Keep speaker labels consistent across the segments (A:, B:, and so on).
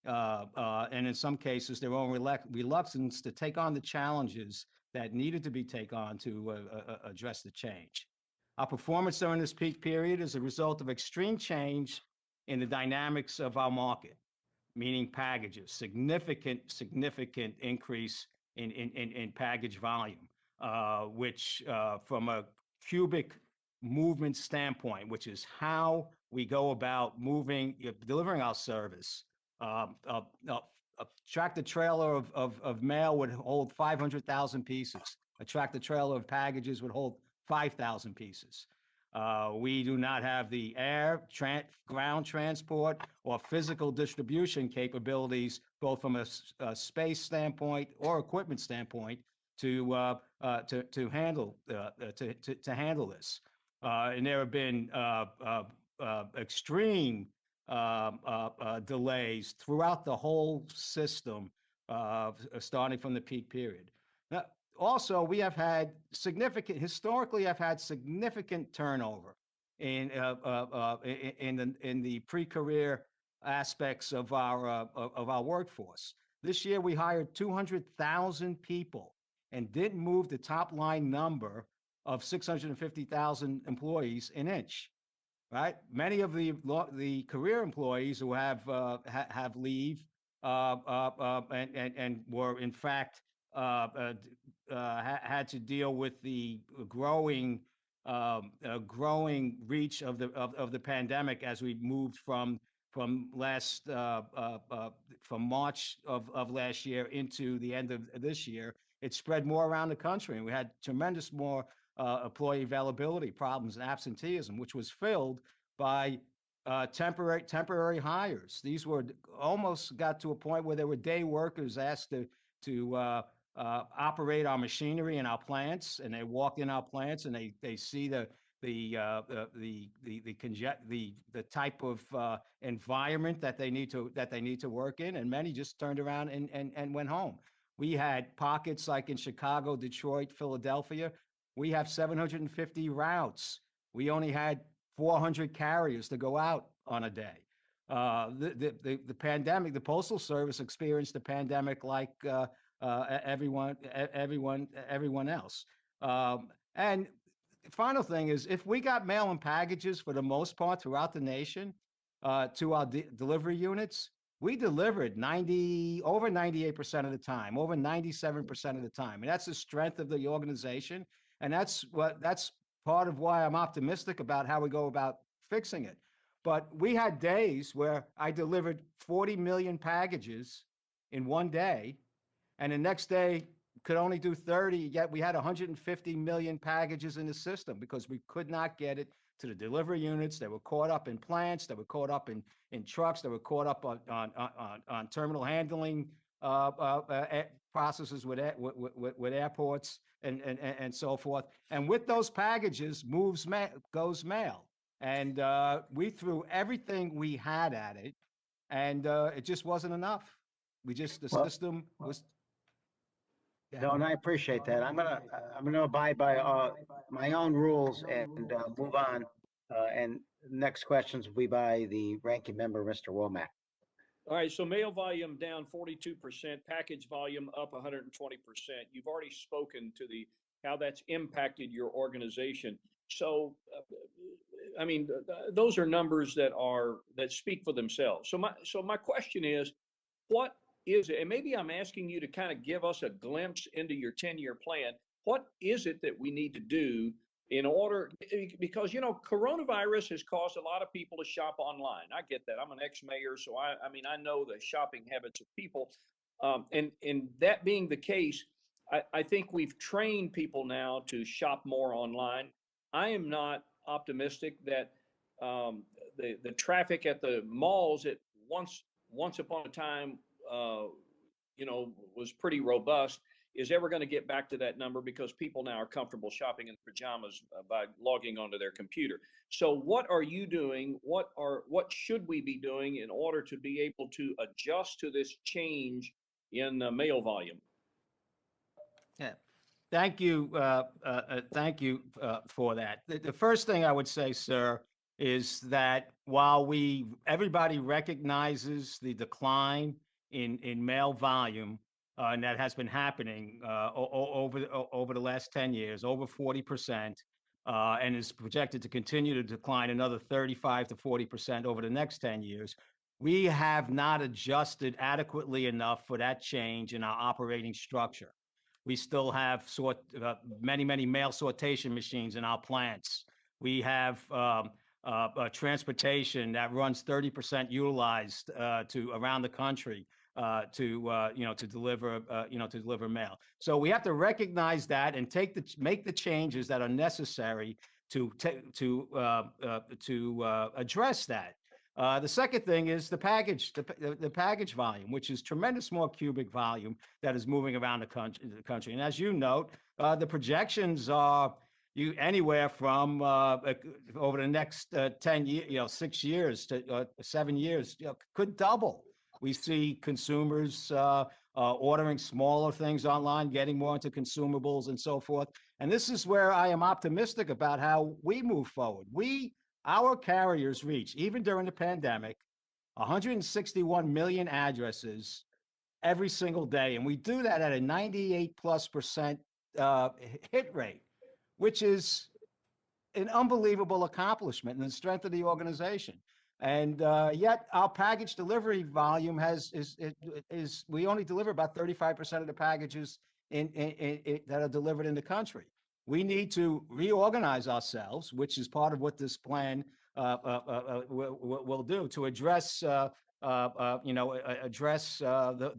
A: and in some cases, their own reluctance to take on the challenges that needed to be taken on to address the change. Our performance during this peak period is a result of extreme change in the dynamics of our market, meaning packages, significant increase in package volume, which from a cubic movement standpoint, which is how we go about delivering our service. A tractor trailer of mail would hold 500,000 pieces. A tractor trailer of packages would hold 5,000 pieces. We do not have the ground transport or physical distribution capabilities, both from a space standpoint or equipment standpoint, to handle this. And there have been extreme delays throughout the whole system, starting from the peak period. Now, also, we have had historically, I've had significant turnover in the pre-career aspects of our workforce. This year, we hired 200,000 people and didn't move the top line number of 650,000 employees an inch. Right, many of the career employees who have leave and were in fact had to deal with the growing reach of the pandemic as we moved from March of last year into the end of this year. It spread more around the country, and we had tremendous more employee availability problems and absenteeism, which was filled by temporary hires. These were almost got to a point where there were day workers asked to operate our machinery in our plants, and they walk in our plants and they see the type of environment that they need to work in, and many just turned around and went home. We had pockets like in Chicago, Detroit, Philadelphia. We have 750 routes. We only had 400 carriers to go out on a day. The pandemic, the Postal Service experienced the pandemic like everyone else. And the final thing is, if we got mail and packages for the most part throughout the nation to our delivery units, we delivered over 98% of the time, over 97% of the time. And that's the strength of the organization. And that's part of why I'm optimistic about how we go about fixing it. But we had days where I delivered 40 million packages in one day, and the next day could only do 30, yet we had 150 million packages in the system because we could not get it to the delivery units. They were caught up in plants, they were caught up in trucks, they were caught up on terminal handling processes with airports and so forth. And with those packages goes mail. And we threw everything we had at it, and it just wasn't enough. System was.
B: No, and I appreciate that. I'm gonna abide by my own rules and move on. And next questions will be by the ranking member, Mr. Womack.
C: All right, so mail volume down 42%, package volume up 120%. You've already spoken to how that's impacted your organization. So, I mean, those are numbers that speak for themselves. So my question is, what is it? And maybe I'm asking you to kind of give us a glimpse into your 10-year plan. What is it that we need to do in order, because, you know, coronavirus has caused a lot of people to shop online. I get that. I'm an ex-mayor, so I mean, I know the shopping habits of people. And that being the case, I think we've trained people now to shop more online. I am not optimistic that the traffic at the malls at once upon a time, you know, was pretty robust, is ever going to get back to that number, because people now are comfortable shopping in pajamas by logging onto their computer. So what are you doing? What should we be doing in order to be able to adjust to this change in mail volume?
A: Yeah, thank you for that. The first thing I would say, sir, is that while everybody recognizes the decline in mail volume, and that has been happening over the last 10 years, over 40%, and is projected to continue to decline another 35 to 40% over the next 10 years. We have not adjusted adequately enough for that change in our operating structure. We still have many mail sortation machines in our plants. We have transportation that runs 30% utilized to around the country to deliver mail. So we have to recognize that and make the changes that are necessary to address that. The second thing is the package volume, which is tremendous more cubic volume that is moving around the country. And as you note, the projections are anywhere from over the next 10 years, 6 years to 7 years, could double. We see consumers ordering smaller things online, getting more into consumables and so forth. And this is where I am optimistic about how we move forward. Our carriers reach, even during the pandemic, 161 million addresses every single day. And we do that at a 98+% hit rate, which is an unbelievable accomplishment and the strength of the organization. And yet our package delivery volume we only deliver about 35% of the packages that are delivered in the country. We need to reorganize ourselves, which is part of what this plan will do to address the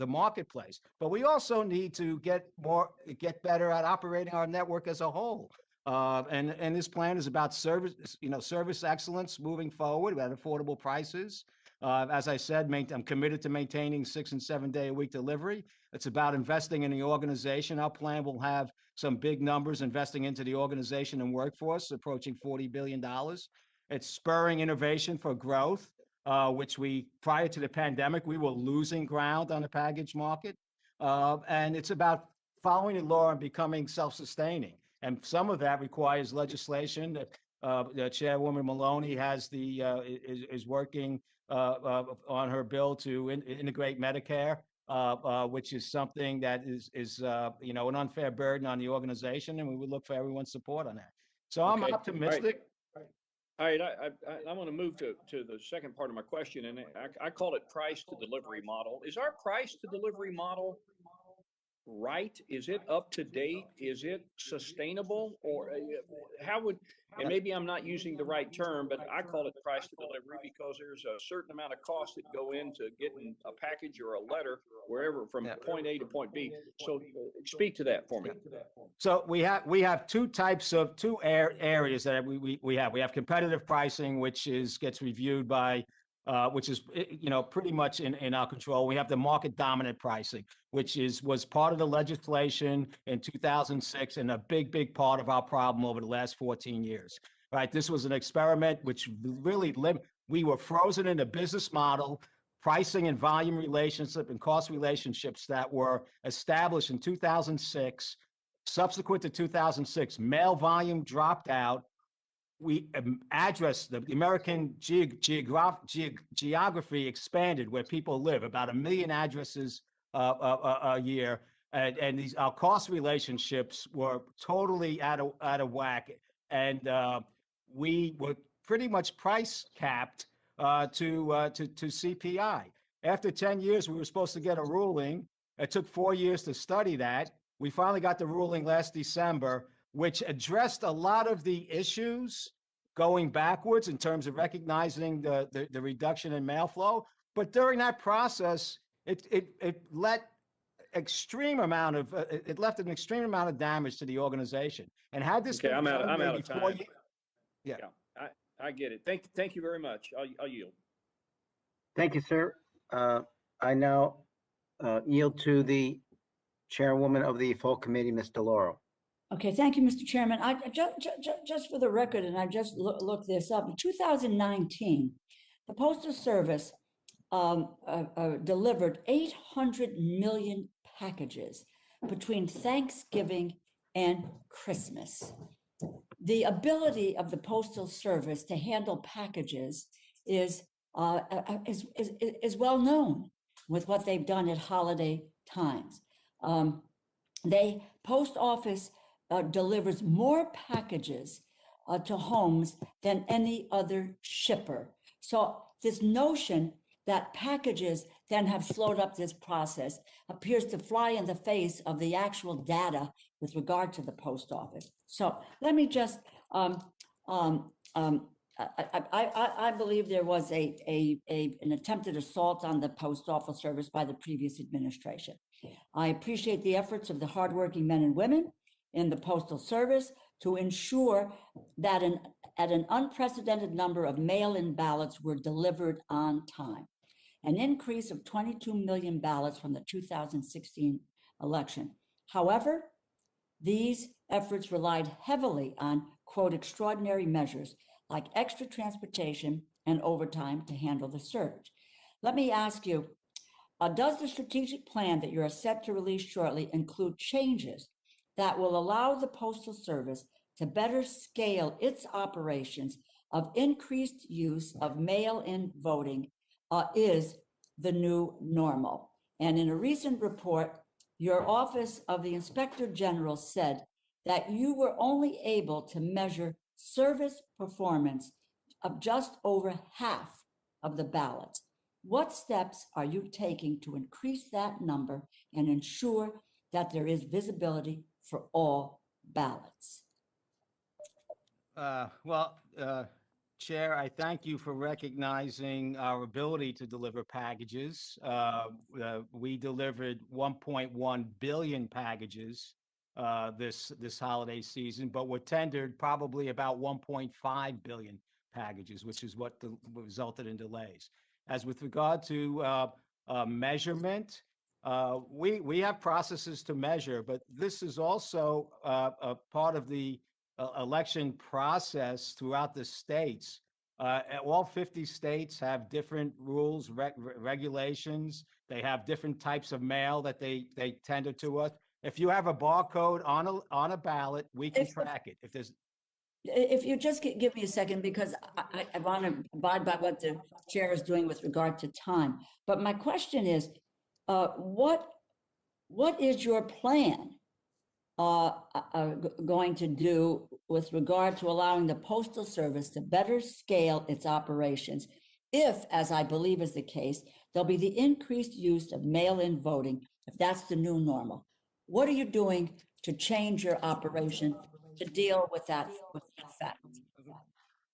A: marketplace. But we also need to get better at operating our network as a whole. And this plan is about service excellence moving forward at affordable prices. As I said, I'm committed to maintaining 6- and 7-day-a-week delivery. It's about investing in the organization. Our plan will have some big numbers investing into the organization and workforce, approaching $40 billion. It's spurring innovation for growth, which prior to the pandemic, we were losing ground on the package market. And it's about following the law and becoming self-sustaining. And some of that requires legislation that the Chairwoman Maloney is working on her bill to integrate Medicare, which is something that is an unfair burden on the organization, and we would look for everyone's support on that. So I'm optimistic.
C: All right, I want to move to the second part of my question, and I call it price to delivery model. Is our price to delivery model right? Is it up to date? Is it sustainable? Or and maybe I'm not using the right term, but I call it price to delivery because there's a certain amount of costs that go into getting a package or a letter wherever from point A to point B. So speak to that for me.
A: So we have two areas that we have. We have competitive pricing, which gets reviewed by which is pretty much in our control. We have the market dominant pricing, which was part of the legislation in 2006 and a big part of our problem over the last 14 years. Right, this was an experiment which really we were frozen in a business model, pricing and volume relationship and cost relationships that were established in 2006. Subsequent to 2006, mail volume dropped out. We addressed the American geography expanded where people live, about 1 million addresses a year, and our cost relationships were totally out of whack, and we were pretty much price capped to CPI. After 10 years, we were supposed to get a ruling. It took 4 years to study that. We finally got the ruling last December, which addressed a lot of the issues going backwards in terms of recognizing the reduction in mail flow. But during that process, it left an extreme amount of damage to the organization. And had this
C: I'm out of time.
A: Yeah,
C: I get it. Thank you very much. I'll yield.
B: Thank you, sir. I now yield to the Chairwoman of the full committee, Ms. DeLauro.
D: Okay, thank you, Mr. Chairman. I just for the record, and I just looked this up. In 2019, the Postal Service delivered 800 million packages between Thanksgiving and Christmas. the ability of the Postal Service to handle packages is well known with what they've done at holiday times. Post office delivers more packages to homes than any other shipper. So this notion that packages then have slowed up this process appears to fly in the face of the actual data with regard to the post office. So let me just, I believe there was an attempted assault on the Postal Service by the previous administration. I appreciate the efforts of the hardworking men and women in the Postal Service to ensure that an unprecedented number of mail-in ballots were delivered on time, an increase of 22 million ballots from the 2016 election. However, these efforts relied heavily on, quote, extraordinary measures like extra transportation and overtime to handle the surge. Let me ask you, does the strategic plan that you're set to release shortly include changes that will allow the Postal Service to better scale its operations of increased use of mail-in voting is the new normal? And in a recent report, your Office of the Inspector General said that you were only able to measure service performance of just over half of the ballots. What steps are you taking to increase that number and ensure that there is visibility for all ballots?
A: Chair, I thank you for recognizing our ability to deliver packages. We delivered 1.1 billion packages this holiday season, but were tendered probably about 1.5 billion packages, which is what resulted in delays. As with regard to measurement, we have processes to measure, but this is also a part of the election process throughout the states. All 50 states have different rules, regulations. They have different types of mail that they tender to us. If you have a barcode on a ballot, we can track it.
D: If you just give me a second, because I want to abide by what the chair is doing with regard to time. But my question is, what is your plan going to do with regard to allowing the Postal Service to better scale its operations if, as I believe is the case, there'll be the increased use of mail-in voting, if that's the new normal? What are you doing to change your operation to deal with that fact?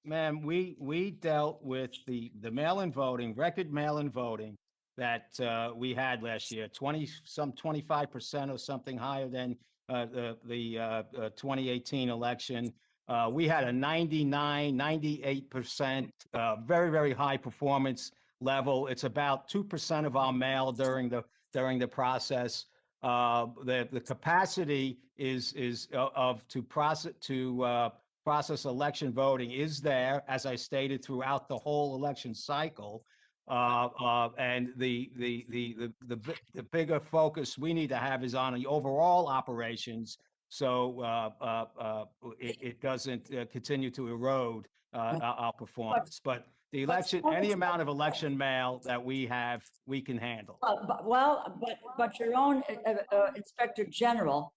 A: Ma'am, we dealt with the mail-in voting, record mail-in voting that we had last year, 25% or something higher than the 2018 election. We had a 98%, very, very high performance level. It's about 2% of our mail during the process. The capacity to process election voting is there, as I stated, throughout the whole election cycle. And the bigger focus we need to have is on the overall operations, so it doesn't continue to erode our performance. But the election, any amount of election mail that we have, we can handle.
D: But your own Inspector General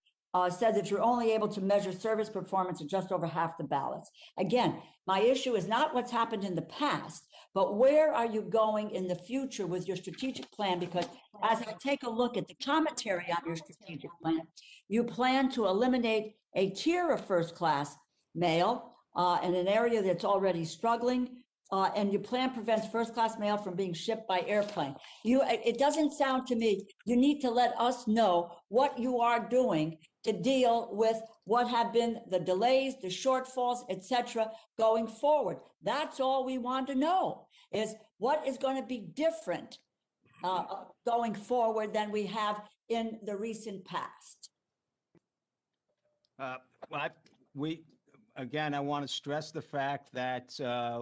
D: said that you're only able to measure service performance of just over half the ballots. Again, my issue is not what's happened in the past, but where are you going in the future with your strategic plan? Because as I take a look at the commentary on your strategic plan, you plan to eliminate a tier of first-class mail in an area that's already struggling, and your plan prevents first-class mail from being shipped by airplane. It doesn't sound to me, you need to let us know what you are doing to deal with what have been the delays, the shortfalls, etc., going forward. That's all we want to know, is what is going to be different going forward than we have in the recent past.
A: Again, I want to stress the fact that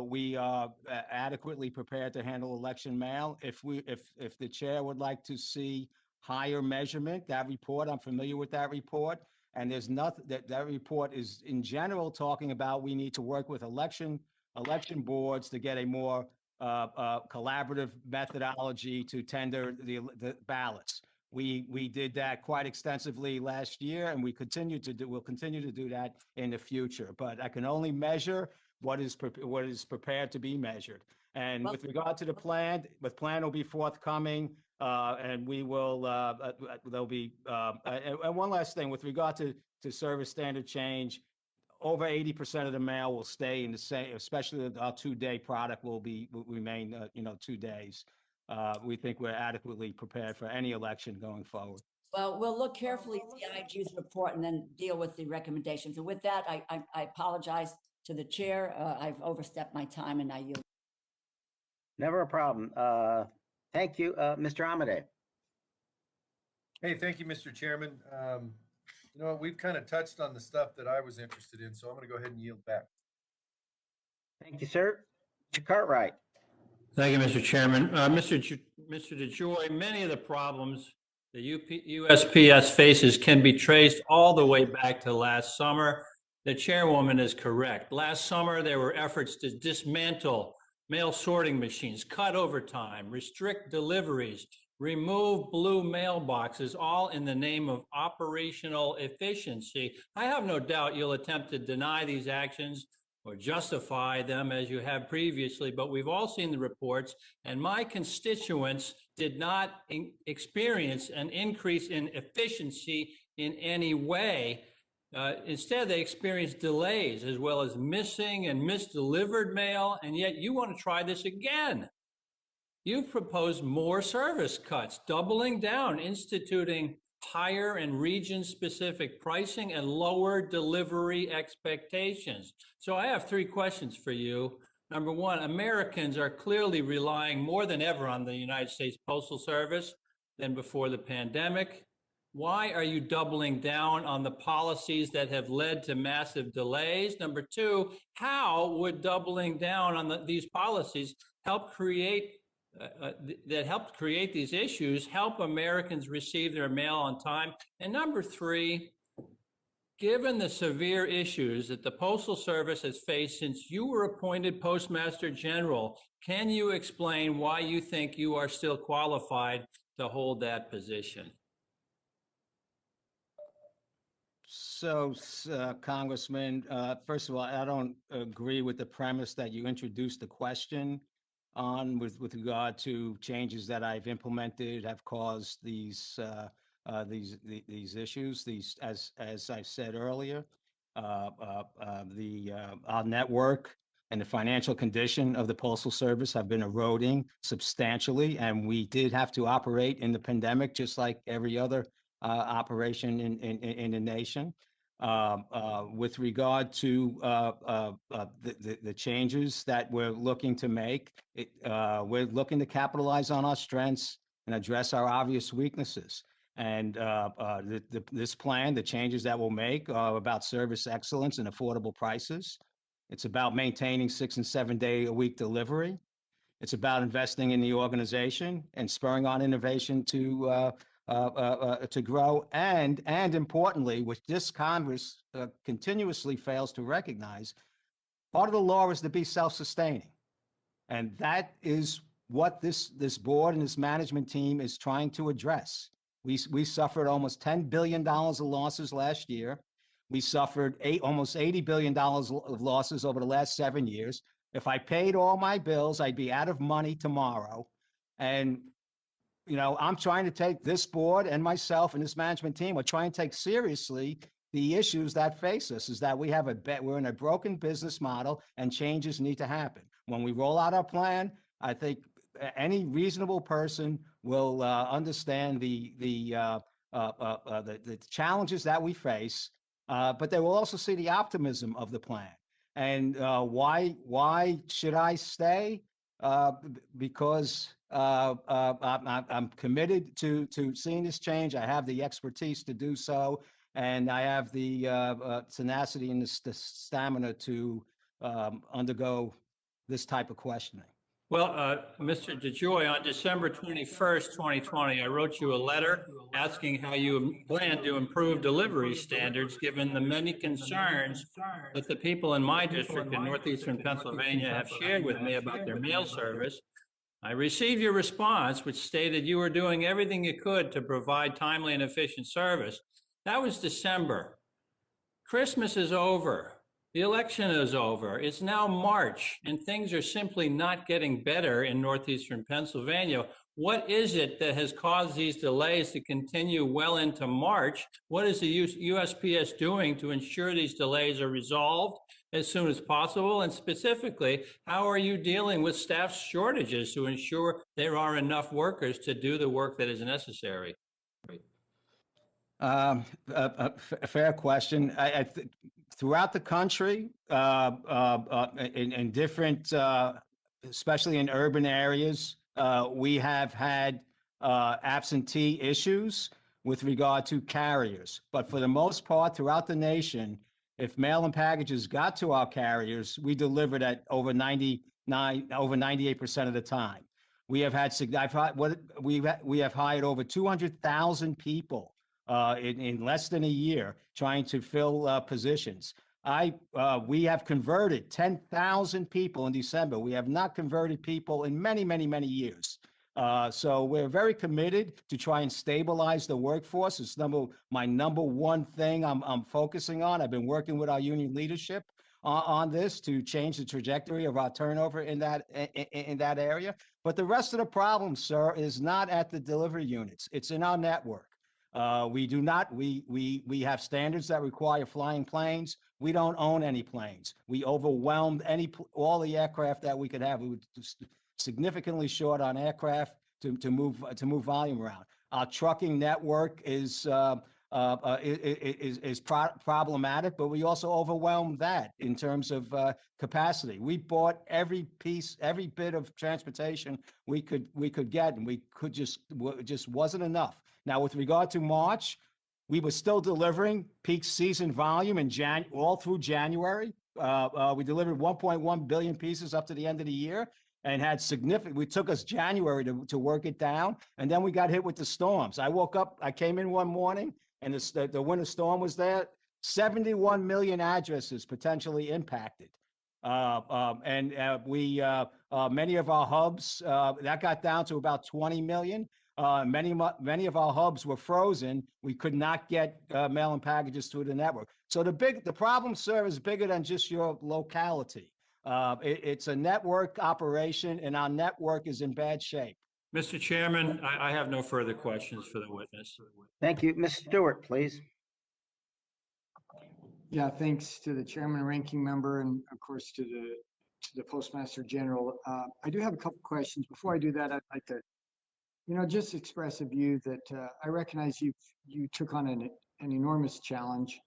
A: we are adequately prepared to handle election mail. If the chair would like to see higher measurement, that report, I'm familiar with that report. And there's nothing that report is in general talking about we need to work with election boards to get a more collaborative methodology to tender the ballots. We did that quite extensively last year, and we'll continue to do that in the future. But I can only measure what is prepared to be measured. And with regard to the plan will be forthcoming, and we will there'll be and one last thing with regard to service standard change. Over 80% of the mail will stay in the same, especially our 2-day product will remain 2 days. We think we're adequately prepared for any election going forward.
D: Well, we'll look carefully at the IG's report and then deal with the recommendations. And with that, I apologize to the chair. I've overstepped my time and I yield.
B: Never a problem. Thank you, Mr. Amade.
E: Hey, thank you, Mr. Chairman. You know what, we've kind of touched on the stuff that I was interested in, so I'm going to go ahead and yield back.
B: Thank you, sir. Mr. Cartwright.
F: Thank you, Mr. Chairman. Mr. DeJoy, many of the problems the USPS faces can be traced all the way back to last summer. The chairwoman is correct. Last summer, there were efforts to dismantle mail sorting machines, cut overtime, restrict deliveries, remove blue mailboxes, all in the name of operational efficiency. I have no doubt you'll attempt to deny these actions or justify them as you have previously, but we've all seen the reports, and my constituents did not experience an increase in efficiency in any way. Instead, they experienced delays as well as missing and misdelivered mail, and yet you want to try this again. You've proposed more service cuts, doubling down, instituting higher and region-specific pricing and lower delivery expectations. So I have 3 questions for you. Number one, Americans are clearly relying more than ever on the United States Postal Service than before the pandemic. Why are you doubling down on the policies that have led to massive delays? Number two, how would doubling down on these policies help create these issues, help Americans receive their mail on time? And number three, given the severe issues that the Postal Service has faced since you were appointed Postmaster General, can you explain why you think you are still qualified to hold that position?
A: So, Congressman, first of all, I don't agree with the premise that you introduced the question on with regard to changes that I've implemented have caused these issues. As I said earlier, our network and the financial condition of the Postal Service have been eroding substantially, and we did have to operate in the pandemic just like every other operation in the nation. With regard to the changes that we're looking to make, we're looking to capitalize on our strengths and address our obvious weaknesses. And this plan, the changes that we'll make are about service excellence and affordable prices. It's about maintaining 6- and 7-day-a-week delivery. It's about investing in the organization and spurring on innovation to grow, and importantly, which this Congress continuously fails to recognize, part of the law is to be self-sustaining, and that is what this board and this management team is trying to address. We suffered almost $10 billion of losses last year. We suffered almost $80 billion of losses over the last 7 years. If I paid all my bills, I'd be out of money tomorrow, and I'm trying to take this board and myself and this management team, we're trying to take seriously the issues that face us, is that we're in a broken business model and changes need to happen. When we roll out our plan, I think any reasonable person will understand the challenges that we face, but they will also see the optimism of the plan. And why should I stay? Because I'm committed to seeing this change. I have the expertise to do so, and I have the tenacity and the stamina to undergo this type of questioning.
F: Well, Mr. DeJoy, on December 21st, 2020, I wrote you a letter asking how you plan to improve delivery standards given the many concerns that the people in my district in northeastern Pennsylvania have shared with me about their mail service. I received your response, which stated you were doing everything you could to provide timely and efficient service. That was December. Christmas is over. The election is over. It's now March, and things are simply not getting better in northeastern Pennsylvania. What is it that has caused these delays to continue well into March? What is the USPS doing to ensure these delays are resolved as soon as possible? And specifically, how are you dealing with staff shortages to ensure there are enough workers to do the work that is necessary?
A: Fair question. Throughout the country, in different, especially in urban areas, we have had absentee issues with regard to carriers. But for the most part, throughout the nation, if mail and packages got to our carriers, we delivered at over 98% of the time. We have had we have hired over 200,000 people in less than a year trying to fill positions. We have converted 10,000 people in December. We have not converted people in many, many, many years. So we're very committed to try and stabilize the workforce. It's my number one thing I'm focusing on. I've been working with our union leadership on this to change the trajectory of our turnover in that area. But the rest of the problem, sir, is not at the delivery units. It's in our network. We have standards that require flying planes. We don't own any planes. We overwhelmed all the aircraft that we could have. We were significantly short on aircraft to move volume around. Our trucking network is problematic, but we also overwhelmed that in terms of capacity. We bought every bit of transportation we could get, and just wasn't enough. Now, with regard to March, we were still delivering peak season volume all through January. We delivered 1.1 billion pieces up to the end of the year, and had we took us January to work it down, and then we got hit with the storms. I came in one morning, and the winter storm was there. 71 million addresses potentially impacted. Many of our hubs, that got down to about 20 million. Many of our hubs were frozen. We could not get mail and packages through the network. So the problem, sir, is bigger than just your locality. It's a network operation, and our network is in bad shape.
F: Mr. Chairman, I have no further questions for the witness.
B: Thank you. Ms. Stewart, please.
G: Yeah, thanks to the chairman and ranking member, and of course to the Postmaster General. I do have a couple questions. Before I do that, I'd like to, just express a view that I recognize you took on an enormous challenge.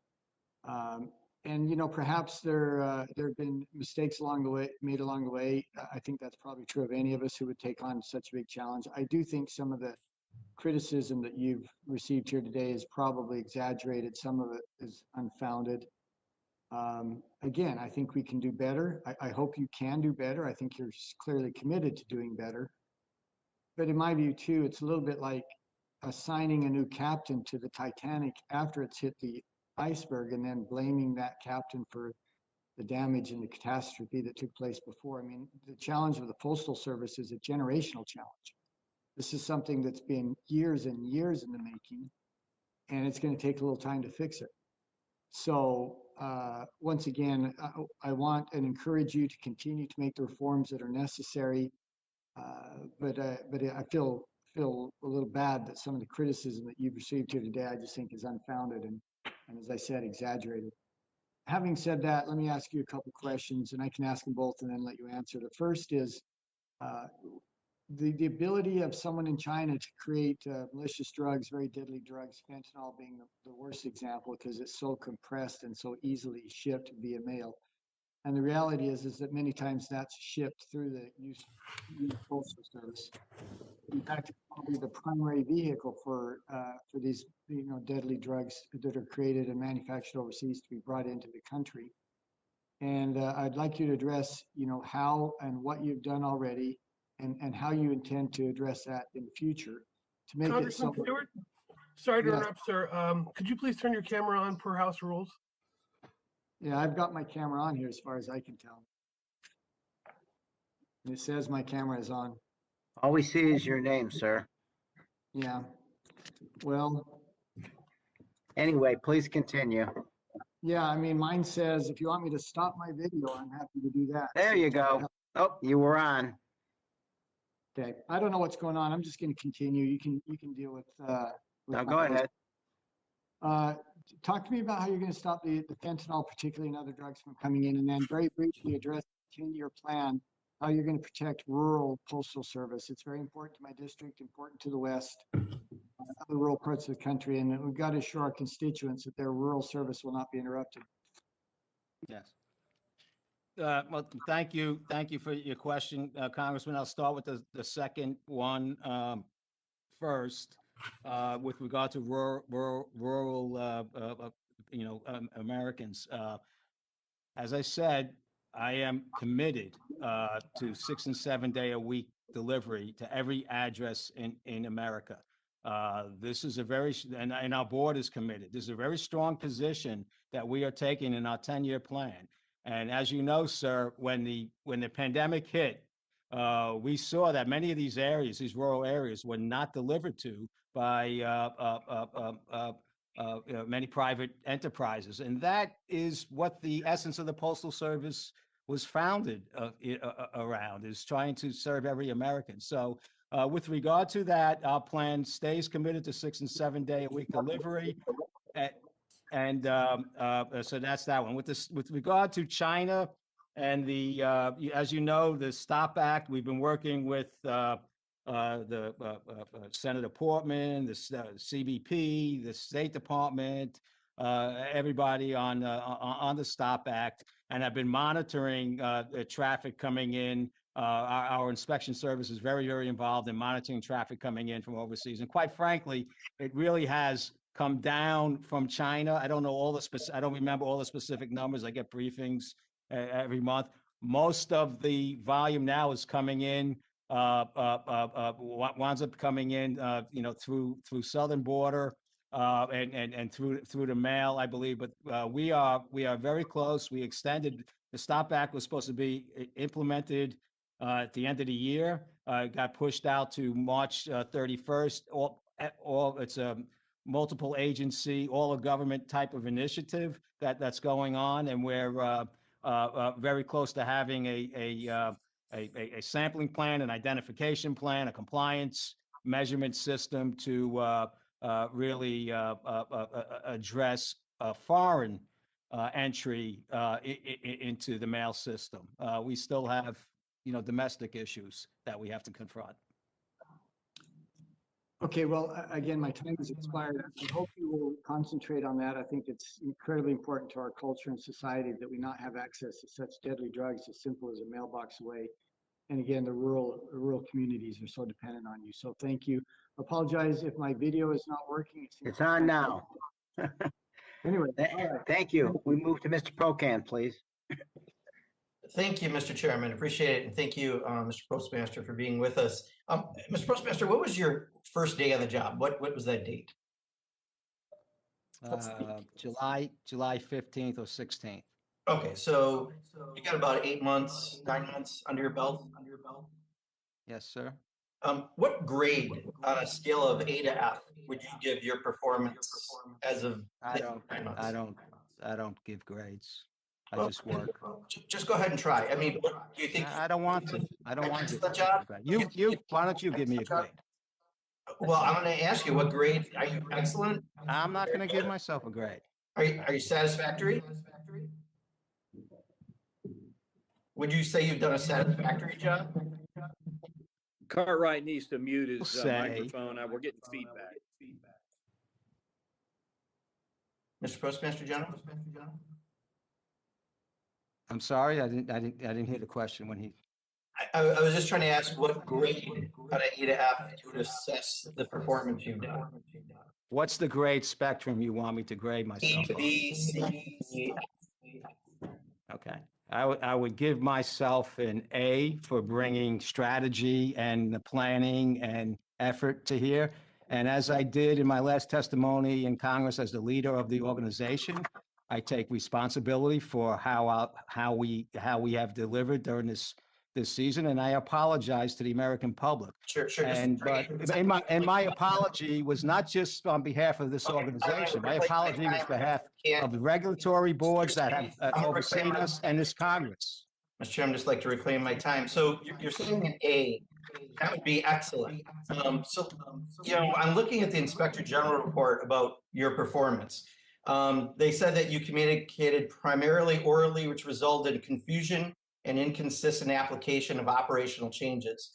G: And perhaps there have been mistakes made along the way. I think that's probably true of any of us who would take on such a big challenge. I do think some of the criticism that you've received here today is probably exaggerated. Some of it is unfounded. Again, I think we can do better. I hope you can do better. I think you're clearly committed to doing better. But in my view, too, it's a little bit like assigning a new captain to the Titanic after it's hit the iceberg and then blaming that captain for the damage and the catastrophe that took place before. I mean, the challenge of the Postal Service is a generational challenge. This is something that's been years and years in the making, and it's going to take a little time to fix it. So once again, I want and encourage you to continue to make the reforms that are necessary. But I feel a little bad that some of the criticism that you've received here today, I just think is unfounded and as I said, exaggerated. Having said that, let me ask you a couple questions, and I can ask them both and then let you answer. The first is the ability of someone in China to create malicious drugs, very deadly drugs, fentanyl being the worst example because it's so compressed and so easily shipped via mail. And the reality is that many times that's shipped through the use of the Postal Service. In fact, it's probably the primary vehicle for these deadly drugs that are created and manufactured overseas to be brought into the country. And I'd like you to address how and what you've done already and how you intend to address that in the future to make it
H: Congressman
G: so.
H: Stewart, sorry to
G: Yes.
H: interrupt, sir. Could you please turn your camera on per House rules?
G: Yeah, I've got my camera on here as far as I can tell. And it says my camera is on.
B: All we see is your name, sir.
G: Yeah. Well,
B: Anyway, please continue.
G: yeah, I mean, mine says if you want me to stop my video, I'm happy to do that.
B: There you go. Oh, you were on.
G: Okay. I don't know what's going on. I'm just going to continue. You can deal with.
B: Now
G: my
B: go ahead.
G: Talk to me about how you're going to stop the fentanyl, particularly and other drugs from coming in, and then very briefly address the 10-year plan, how you're going to protect rural postal service. It's very important to my district, important to the West, other rural parts of the country, and we've got to assure our constituents that their rural service will not be interrupted.
A: Yes. Well, thank you. Thank you for your question, Congressman. I'll start with the second one first, with regard to rural Americans. As I said, I am committed to 6 and 7 day a week delivery to every address in America. This is a very, and our board is committed. This is a very strong position that we are taking in our 10-year plan. And as you know, sir, when the pandemic hit, we saw that many of these areas, these rural areas, were not delivered to by many private enterprises, and that is what the essence of the Postal Service was founded around, is trying to serve every American. So, with regard to that, our plan stays committed to 6 and 7 day a week delivery. And so that's that one. With regard to China and the, as you know, the STOP Act, we've been working with Senator Portman, the CBP, the State Department, everybody on the STOP Act, and have been monitoring the traffic coming in. Our inspection service is very, very involved in monitoring traffic coming in from overseas. And quite frankly, it really has come down from China. I don't know I don't remember all the specific numbers. I get briefings every month. Most of the volume now is coming in, winds up coming in, through southern border, and through the mail, I believe. But we are very close. We extended the STOP Act was supposed to be implemented at the end of the year. It got pushed out to March 31st. It's a multiple agency, all a government type of initiative that's going on, and we're very close to having a sampling plan, an identification plan, a compliance measurement system to really address foreign entry into the mail system. We still have, domestic issues that we have to confront.
G: Okay, well, again, my time has expired. I hope you will concentrate on that. I think it's incredibly important to our culture and society that we not have access to such deadly drugs as simple as a mailbox away. And again, the rural communities are so dependent on you. So thank you. Apologize if my video is not working.
B: It's on now.
G: Anyway,
B: Thank you. We move to Mr. Pocan, please.
I: Thank you, Mr. Chairman. Appreciate it. And thank you, Mr. Postmaster, for being with us. Mr. Postmaster, what was your first day on the job? What was that date?
A: July 15th or 16th.
I: Okay, so you got about 9 months under your belt.
A: Yes, sir.
I: What grade on a scale of A to F would you give your performance as of 9 months?
A: I don't give grades. I just work.
I: Just go ahead and try. I mean, what do you think?
A: I don't want to. I don't want to.
I: Excellent job.
A: Why don't you give me a grade?
I: Well, I'm going to ask you, what grade are you? Excellent.
A: I'm not going to give myself a grade.
I: Are you satisfactory? Would you say you've done a satisfactory job?
C: Cartwright needs to mute his
A: Say.
C: microphone. We're getting feedback.
I: Mr. Postmaster General?
A: I'm sorry, I didn't hear the question when he.
I: I was just trying to ask what grade on an A to F you would assess the performance you've done.
A: What's the grade spectrum you want me to grade myself
I: A to
A: on?
I: B, C, D, F.
A: Okay. I would give myself an A for bringing strategy and the planning and effort to here. And as I did in my last testimony in Congress as the leader of the organization, I take responsibility for how we have delivered during this season, and I apologize to the American public.
I: Sure.
A: And but my apology was not just on behalf of this organization. My apology was on behalf of the regulatory boards that have overseen us and this Congress.
I: Mr. Chairman, I'd just like to reclaim my time. So you're saying an A, that would be excellent. I'm looking at the Inspector General report about your performance. They said that you communicated primarily orally, which resulted in confusion and inconsistent application of operational changes.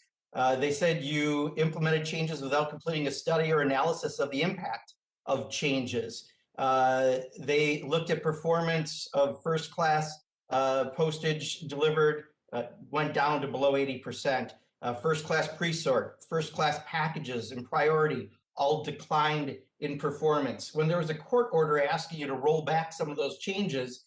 I: They said you implemented changes without completing a study or analysis of the impact of changes. They looked at performance of first class postage delivered, went down to below 80%. First class pre-sort, first class packages and priority all declined in performance. When there was a court order asking you to roll back some of those changes,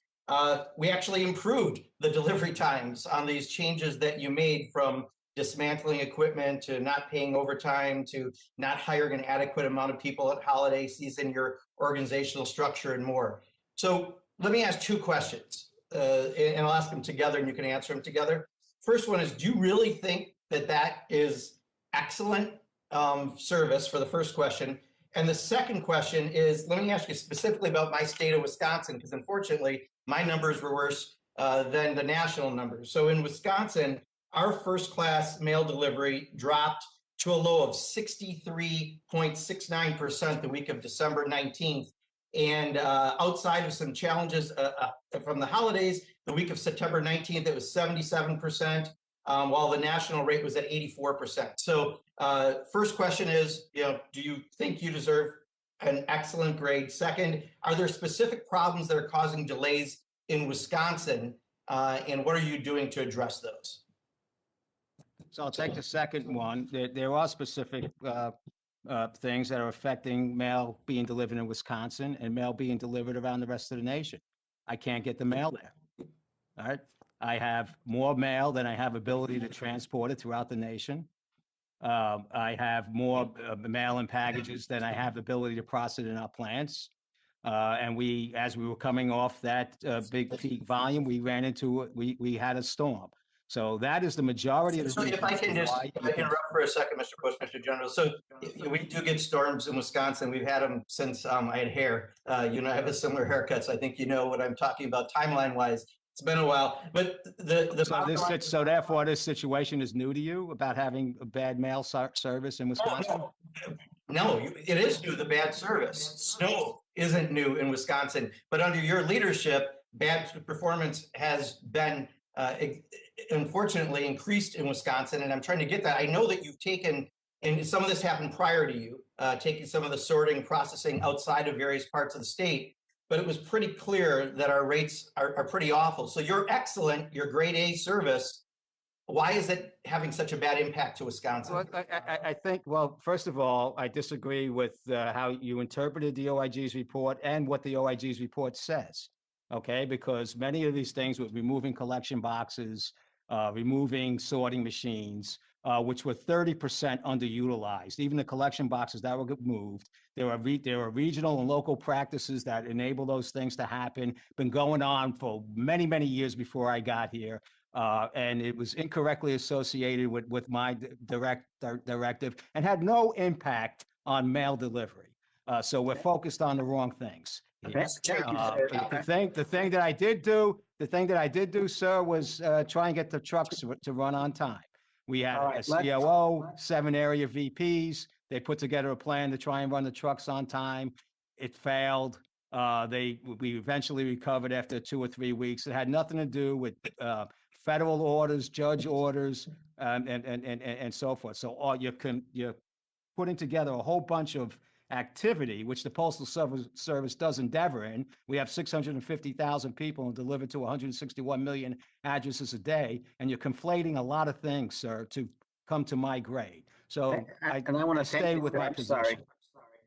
I: we actually improved the delivery times on these changes that you made, from dismantling equipment to not paying overtime to not hiring an adequate amount of people at holiday season, your organizational structure, and more. So let me ask two questions, and I'll ask them together and you can answer them together. First one is, do you really think that that is excellent service, for the first question? And the second question is, let me ask you specifically about my state of Wisconsin, because unfortunately my numbers were worse than the national numbers. So in Wisconsin, our first class mail delivery dropped to a low of 63.69% the week of December 19th. And outside of some challenges from the holidays, the week of September 19th, it was 77%, while the national rate was at 84%. So first question is, do you think you deserve an excellent grade? Second, are there specific problems that are causing delays in Wisconsin, and what are you doing to address those?
A: So I'll take the second one. There are specific things that are affecting mail being delivered in Wisconsin and mail being delivered around the rest of the nation. I can't get the mail there. All right. I have more mail than I have ability to transport it throughout the nation. I have more mail and packages than I have ability to process in our plants. And as we were coming off that big peak volume, we ran into, we had a storm. So that is the majority of the.
I: So if I can just interrupt for a second, Mr. Postmaster General. So we do get storms in Wisconsin. We've had them since I had hair. I have a similar haircut, so I think you know what I'm talking about timeline wise. It's been a while, but
A: so therefore this situation is new to you about having a bad mail service in Wisconsin?
I: No, it is new, the bad service. Snow isn't new in Wisconsin, but under your leadership, bad performance has been unfortunately increased in Wisconsin, and I'm trying to get that. I know that you've taken, and some of this happened prior to you, taking some of the sorting and processing outside of various parts of the state, but it was pretty clear that our rates are pretty awful. So you're excellent, your grade A service. Why is it having such a bad impact to Wisconsin?
A: Well, I think, well, first of all, I disagree with how you interpreted the OIG's report and what the OIG's report says. Okay, because many of these things with removing collection boxes, removing sorting machines, which were 30% underutilized. Even the collection boxes that were moved, there are regional and local practices that enable those things to happen. Been going on for many, many years before I got here. And it was incorrectly associated with my directive and had no impact on mail delivery. So we're focused on the wrong things.
B: Yes.
A: The thing that I did do, sir, was try and get the trucks to run on time. We had a COO, 7 area VPs. They put together a plan to try and run the trucks on time. It failed. We eventually recovered after 2 or 3 weeks. It had nothing to do with federal orders, judge orders, and so forth. So you're putting together a whole bunch of activity, which the Postal Service does endeavor in. We have 650,000 people and deliver to 161 million addresses a day, and you're conflating a lot of things, sir, to come to my grade. So I want to stay with my position.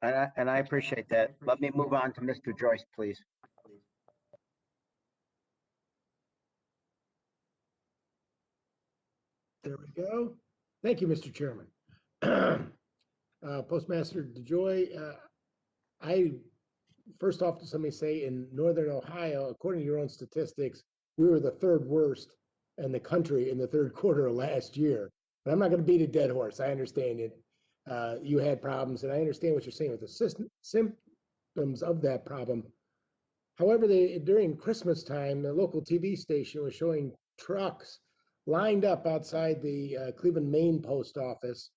B: And I appreciate that. Let me move on to Mr. Joyce, please.
J: There we go. Thank you, Mr. Chairman. Postmaster DeJoy, I first off, let me say in Northern Ohio, according to your own statistics, we were the third worst in the country in the third quarter of last year. But I'm not going to beat a dead horse. I understand it. You had problems, and I understand what you're saying with the symptoms of that problem. However, during Christmas time, the local TV station was showing trucks lined up outside the Cleveland, Maine post office.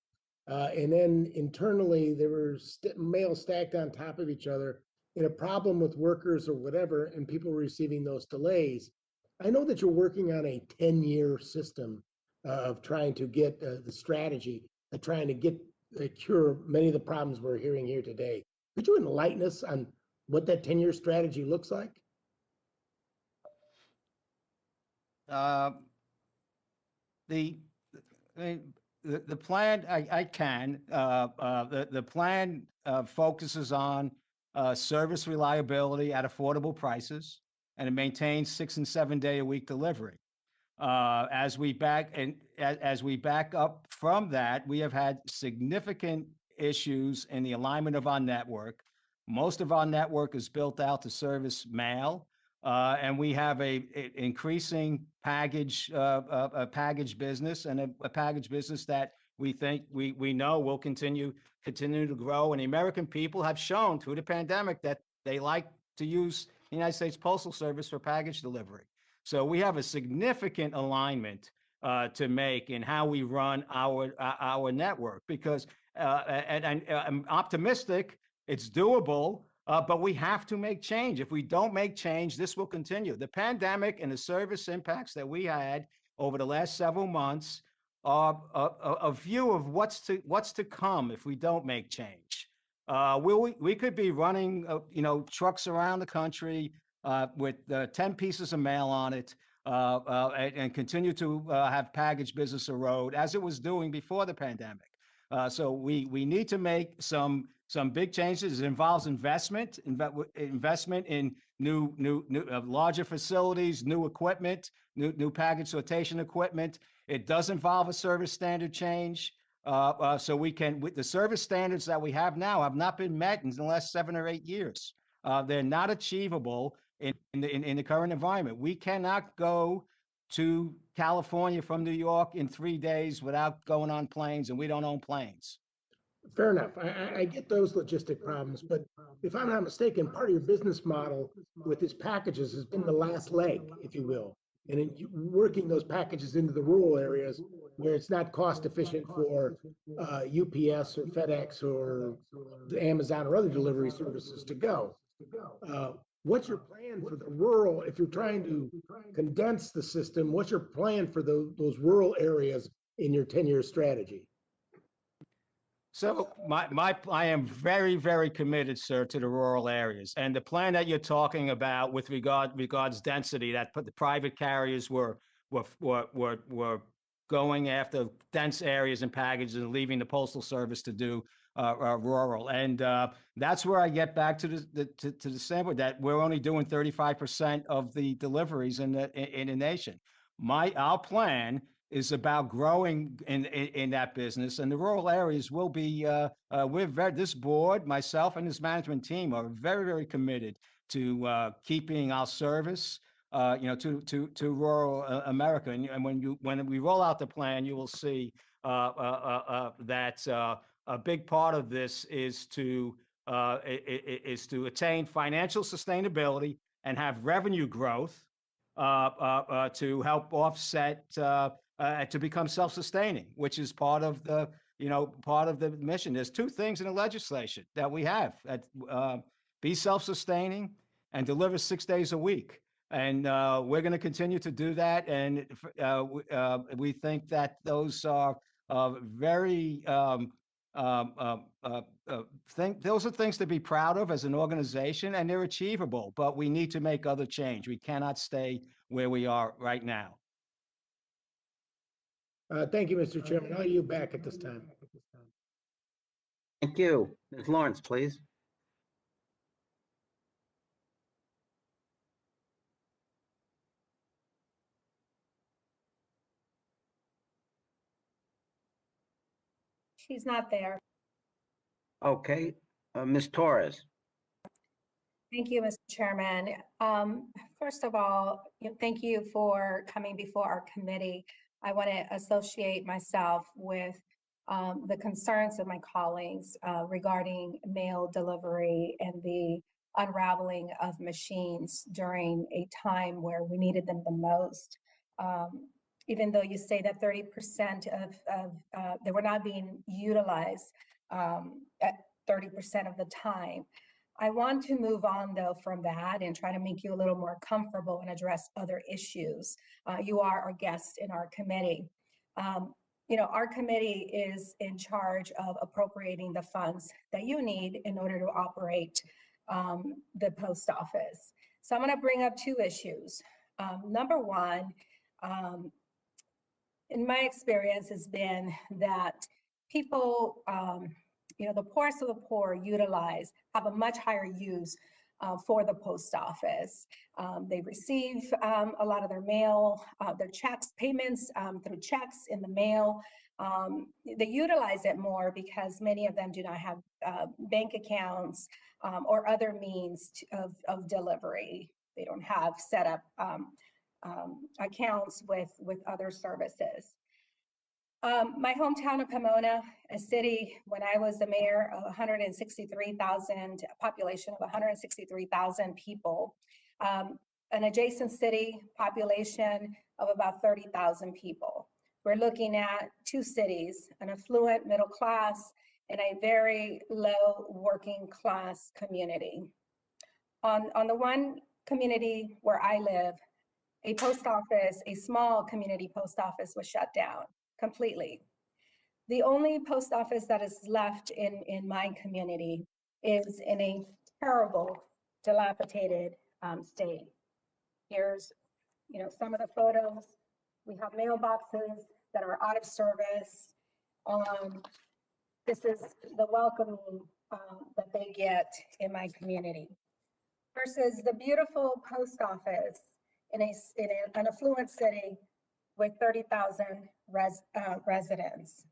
J: And then internally, there were mail stacked on top of each other in a problem with workers or whatever, and people were receiving those delays. I know that you're working on a 10-year system of trying to get the strategy, trying to get cure many of the problems we're hearing here today. Could you enlighten us on what that 10-year strategy looks like?
A: The plan, I can. The plan focuses on service reliability at affordable prices, and it maintains 6 and 7 day a week delivery. As we back up from that, we have had significant issues in the alignment of our network. Most of our network is built out to service mail, and we have a increasing package business, and a package business that we know will continue to grow. And the American people have shown through the pandemic that they like to use the United States Postal Service for package delivery. So we have a significant alignment to make in how we run our network, because and I'm optimistic it's doable, but we have to make change. If we don't make change, this will continue. The pandemic and the service impacts that we had over the last several months are a view of what's to come if we don't make change. We could be running trucks around the country with 10 pieces of mail on it, and continue to have package business erode as it was doing before the pandemic. So we need to make some big changes. It involves investment in new larger facilities, new equipment, new package sortation equipment. It does involve a service standard change. So the service standards that we have now have not been met in the last 7 or 8 years. They're not achievable in the current environment. We cannot go to California from New York in 3 days without going on planes, and we don't own planes.
J: Fair enough. I get those logistic problems, but if I'm not mistaken, part of your business model with these packages has been the last leg, if you will, and working those packages into the rural areas where it's not cost efficient for UPS or FedEx or the Amazon or other delivery services to go. What's your plan for the rural, if you're trying to condense the system, what's your plan for those rural areas in your 10-year strategy?
A: So I am very, very committed, sir, to the rural areas. And the plan that you're talking about with regards density, that the private carriers were going after dense areas and packages and leaving the Postal Service to do rural. And that's where I get back to the sample that we're only doing 35% of the deliveries in the nation. Our plan is about growing in that business, and the rural areas will be. This board, myself, and this management team are very, very committed to keeping our service, to rural America. And when we roll out the plan, you will see that a big part of this is to attain financial sustainability and have revenue growth to help offset. To become self-sustaining, which is part of the mission. There's 2 things in the legislation that we have: be self-sustaining and deliver 6 days a week. And we're going to continue to do that. And we think that those are very those are things to be proud of as an organization, and they're achievable. But we need to make other change. We cannot stay where we are right now.
J: Thank you, Mr. Chairman. I'll yield back at this time.
B: Thank you. Ms. Lawrence, please.
K: She's not there.
B: Okay, Ms. Torres.
K: Thank you, Mr. Chairman. First of all, thank you for coming before our committee. I want to associate myself with the concerns of my colleagues regarding mail delivery and the unraveling of machines during a time where we needed them the most. Even though you say that 30% they were not being utilized at 30% of the time. I want to move on though from that and try to make you a little more comfortable and address other issues. You are our guest in our committee. Our committee is in charge of appropriating the funds that you need in order to operate the post office. So I'm going to bring up two issues. Number one, in my experience has been that people, the poorest of the poor have a much higher use for the post office. They receive a lot of their mail, their checks, payments through checks in the mail. They utilize it more because many of them do not have bank accounts or other means of delivery. They don't have set up accounts with other services. My hometown of Pomona, a city when I was the mayor of 163,000, population of 163,000 people, an adjacent city population of about 30,000 people. We're looking at two cities, an affluent middle class and a very low working class community. On the one community where I live, a post office, a small community post office was shut down completely. The only post office that is left in my community is in a terrible, dilapidated state. Here's, some of the photos. We have mailboxes that are out of service. This is the welcoming that they get in my community versus the beautiful post office in an affluent city with 30,000 residents.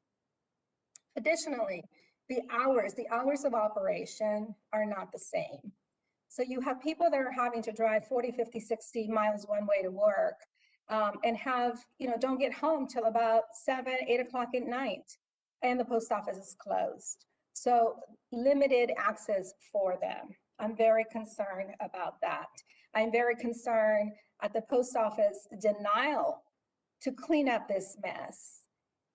K: Additionally, the hours of operation are not the same. So you have people that are having to drive 40, 50, 60 miles one way to work and don't get home till about 7, 8 o'clock at night, and the post office is closed. So limited access for them. I'm very concerned about that. I'm very concerned at the post office denial to clean up this mess.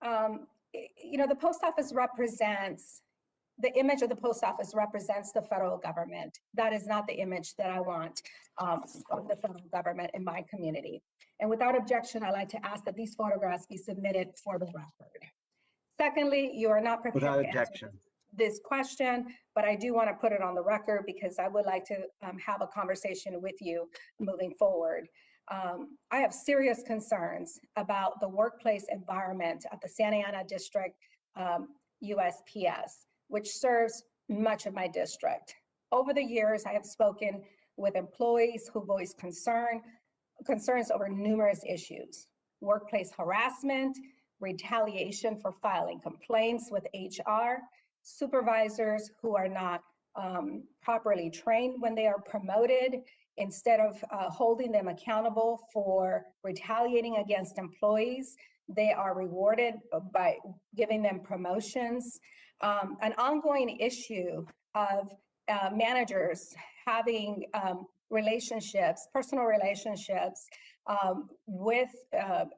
K: The post office represents, the image of the post office represents the federal government. That is not the image that I want of the federal government in my community. And without objection, I'd like to ask that these photographs be submitted for the record. Secondly, you are not prepared
B: Without
K: to answer
B: objection.
K: this question, but I do want to put it on the record because I would like to have a conversation with you moving forward. I have serious concerns about the workplace environment at the Santa Ana District USPS, which serves much of my district. Over the years, I have spoken with employees who voice concerns over numerous issues: workplace harassment, retaliation for filing complaints with HR, supervisors who are not properly trained when they are promoted. Instead of holding them accountable for retaliating against employees, they are rewarded by giving them promotions. An ongoing issue of managers having personal relationships with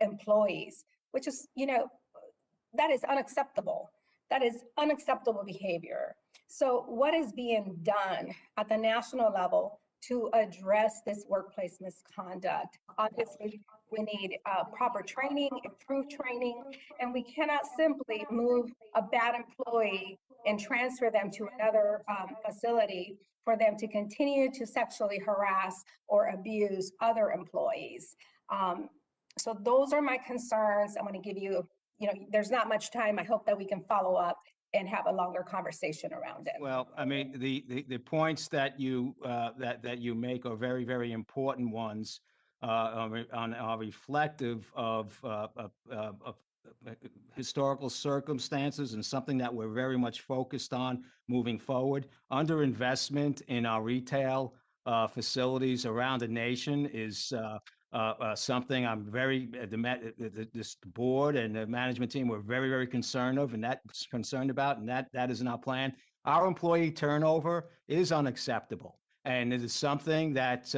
K: employees, which is, that is unacceptable. That is unacceptable behavior. So what is being done at the national level to address this workplace misconduct? Obviously, we need proper training, improved training, and we cannot simply move a bad employee and transfer them to another facility for them to continue to sexually harass or abuse other employees. So those are my concerns. I'm going to give you, there's not much time. I hope that we can follow up and have a longer conversation around it.
A: Well, I mean, the points that you that you make are very, very important ones, are reflective of historical circumstances and something that we're very much focused on moving forward. Underinvestment in our retail facilities around the nation is something I'm very, this board and the management team were very, very concerned about, and that is in our plan. Our employee turnover is unacceptable. And it is something that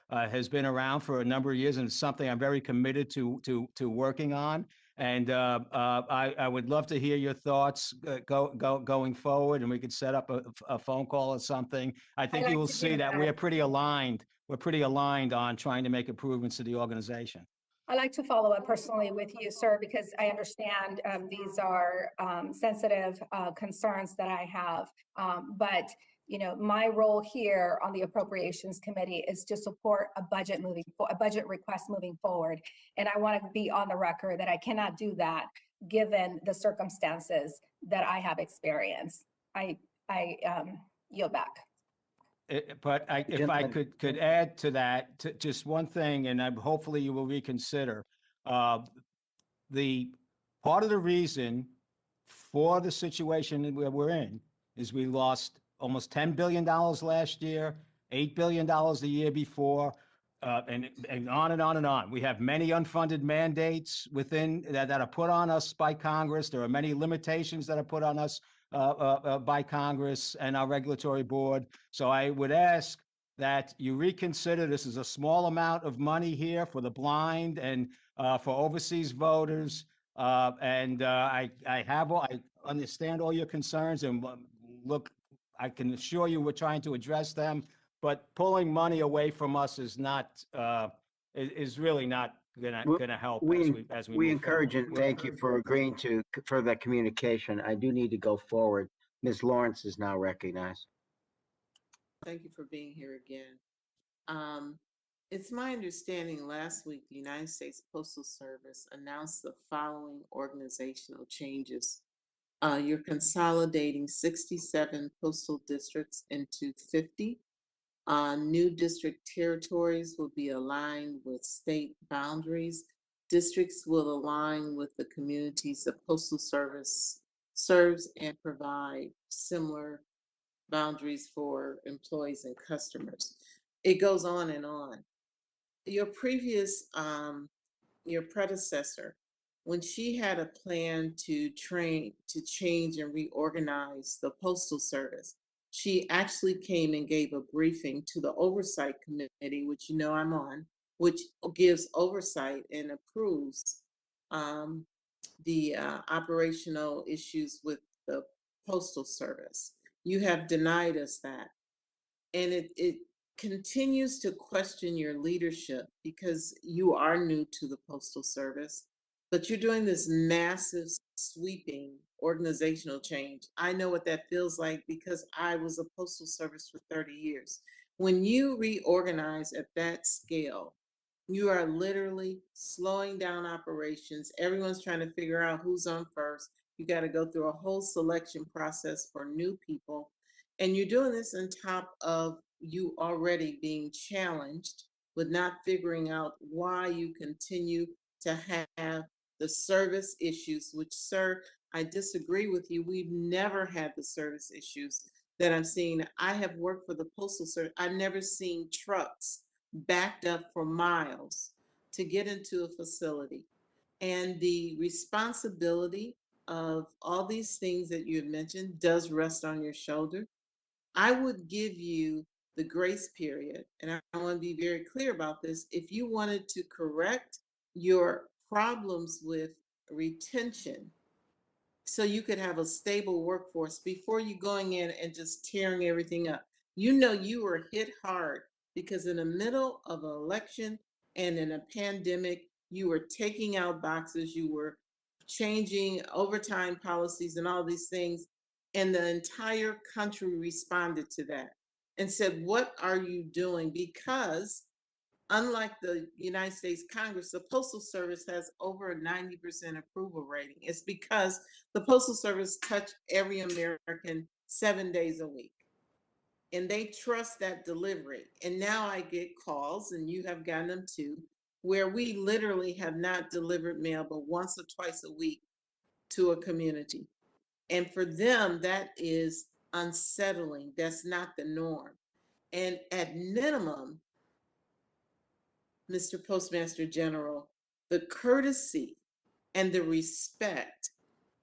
A: has been around for a number of years, and it's something I'm very committed to working on. And I would love to hear your thoughts going forward, and we could set up a phone call or something. I think
K: like
A: you will
K: to do
A: see that
K: that.
A: we're pretty aligned. We're pretty aligned on trying to make improvements to the organization.
K: I like to follow up personally with you, sir, because I understand these are sensitive concerns that I have. But you know, my role here on the Appropriations Committee is to support a budget request moving forward. And I want to be on the record that I cannot do that given the circumstances that I have experienced. I yield back.
A: But if I could add to that, just one thing, and hopefully you will reconsider. The part of the reason for the situation that we're in is we lost almost $10 billion last year, $8 billion the year before, and on and on and on. We have many unfunded mandates within that are put on us by Congress. There are many limitations that are put on us by Congress and our regulatory board. So I would ask that you reconsider. This is a small amount of money here for the blind and for overseas voters. I understand all your concerns, and look, I can assure you we're trying to address them, but pulling money away from us is not, is really not gonna help as we
B: We
A: move
B: encourage
A: forward.
B: and thank you for agreeing for that communication. I do need to go forward. Ms. Lawrence is now recognized.
L: Thank you for being here again. It's my understanding last week the United States Postal Service announced the following organizational changes. You're consolidating 67 postal districts into 50. New district territories will be aligned with state boundaries. Districts will align with the communities the Postal Service serves and provide similar boundaries for employees and customers. It goes on and on. Your predecessor, when she had a plan to change and reorganize the Postal Service, she actually came and gave a briefing to the Oversight Committee, which you know I'm on, which gives oversight and approves the operational issues with the Postal Service. You have denied us that. And it continues to question your leadership because you are new to the Postal Service, but you're doing this massive, sweeping organizational change. I know what that feels like because I was a Postal Service for 30 years. When you reorganize at that scale, you are literally slowing down operations. Everyone's trying to figure out who's on first. You got to go through a whole selection process for new people. And you're doing this on top of you already being challenged with not figuring out why you continue to have the service issues, which, sir, I disagree with you. We've never had the service issues that I'm seeing. I have worked for the Postal Service. I've never seen trucks backed up for miles to get into a facility. And the responsibility of all these things that you have mentioned does rest on your shoulder. I would give you the grace period, and I want to be very clear about this. If you wanted to correct your problems with retention so you could have a stable workforce before you going in and just tearing everything up, you know you were hit hard because in the middle of an election and in a pandemic, you were taking out boxes, you were changing overtime policies and all these things. And the entire country responded to that and said, what are you doing? Because unlike the United States Congress, the Postal Service has over a 90% approval rating. It's because the Postal Service touched every American 7 days a week. And they trust that delivery. And now I get calls, and you have gotten them too, where we literally have not delivered mail but once or twice a week to a community. And for them, that is unsettling. That's not the norm. And at minimum, Mr. Postmaster General, the courtesy and the respect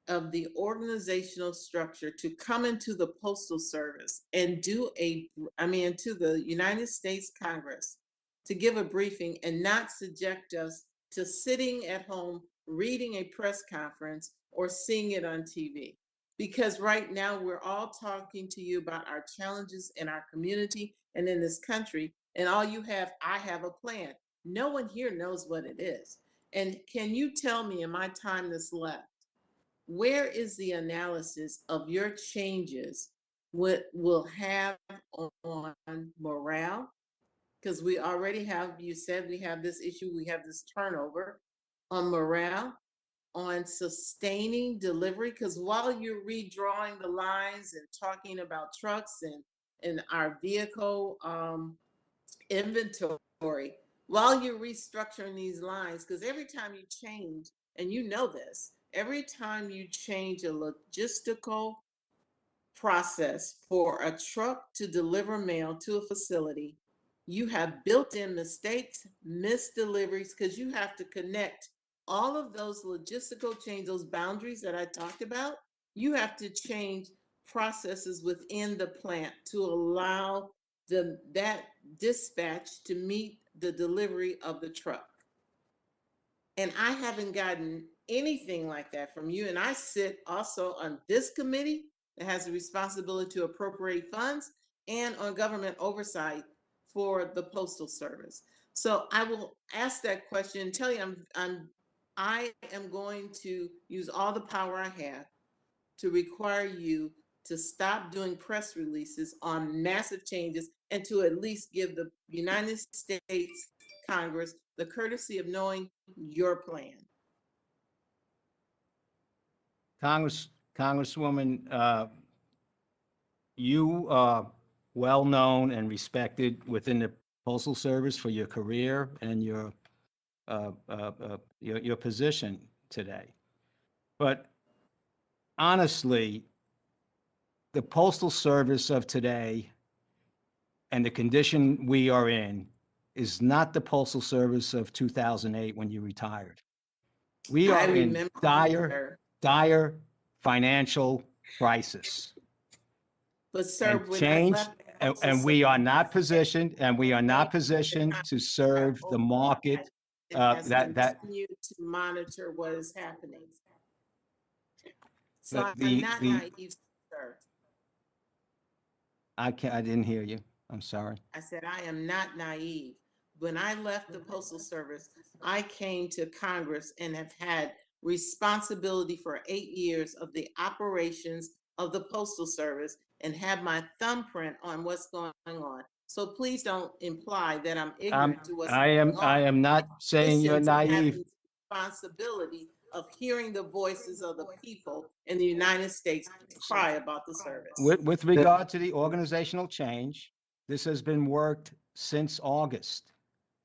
L: of the organizational structure to come into the Postal Service and to the United States Congress to give a briefing and not subject us to sitting at home, reading a press conference or seeing it on TV. Because right now we're all talking to you about our challenges in our community and in this country. And all you have, I have a plan. No one here knows what it is. And can you tell me in my time that's left, where is the analysis of your changes, what will have on morale? Because we already have, you said we have this issue, we have this turnover on morale, on sustaining delivery, because while you're redrawing the lines and talking about trucks and our vehicle inventory, while you're restructuring these lines, because every time you change, and you know this, every time you change a logistical process for a truck to deliver mail to a facility, you have built-in mistakes, missed deliveries, because you have to connect all of those logistical changes, those boundaries that I talked about. You have to change processes within the plant to allow that dispatch to meet the delivery of the truck. And I haven't gotten anything like that from you. And I sit also on this committee that has the responsibility to appropriate funds and on government oversight for the Postal Service. So I will ask that question and tell you I am going to use all the power I have to require you to stop doing press releases on massive changes and to at least give the United States Congress the courtesy of knowing your plan.
A: Congresswoman, you are well-known and respected within the Postal Service for your career and your position today. But honestly, the Postal Service of today and the condition we are in is not the Postal Service of 2008 when you retired. We are in dire financial crisis.
L: But sir,
A: and change, and we are not positioned, to serve the market.
L: That continue to monitor what is happening. So I'm not naive, sir.
A: I didn't hear you. I'm sorry.
L: I said I am not naive. When I left the Postal Service, I came to Congress and have had responsibility for 8 years of the operations of the Postal Service and have my thumbprint on what's going on. So please don't imply that I'm ignorant to what's going on.
A: I am not saying you're naive.
L: Responsibility of hearing the voices of the people in the United States cry about the service.
A: With regard to the organizational change, this has been worked since August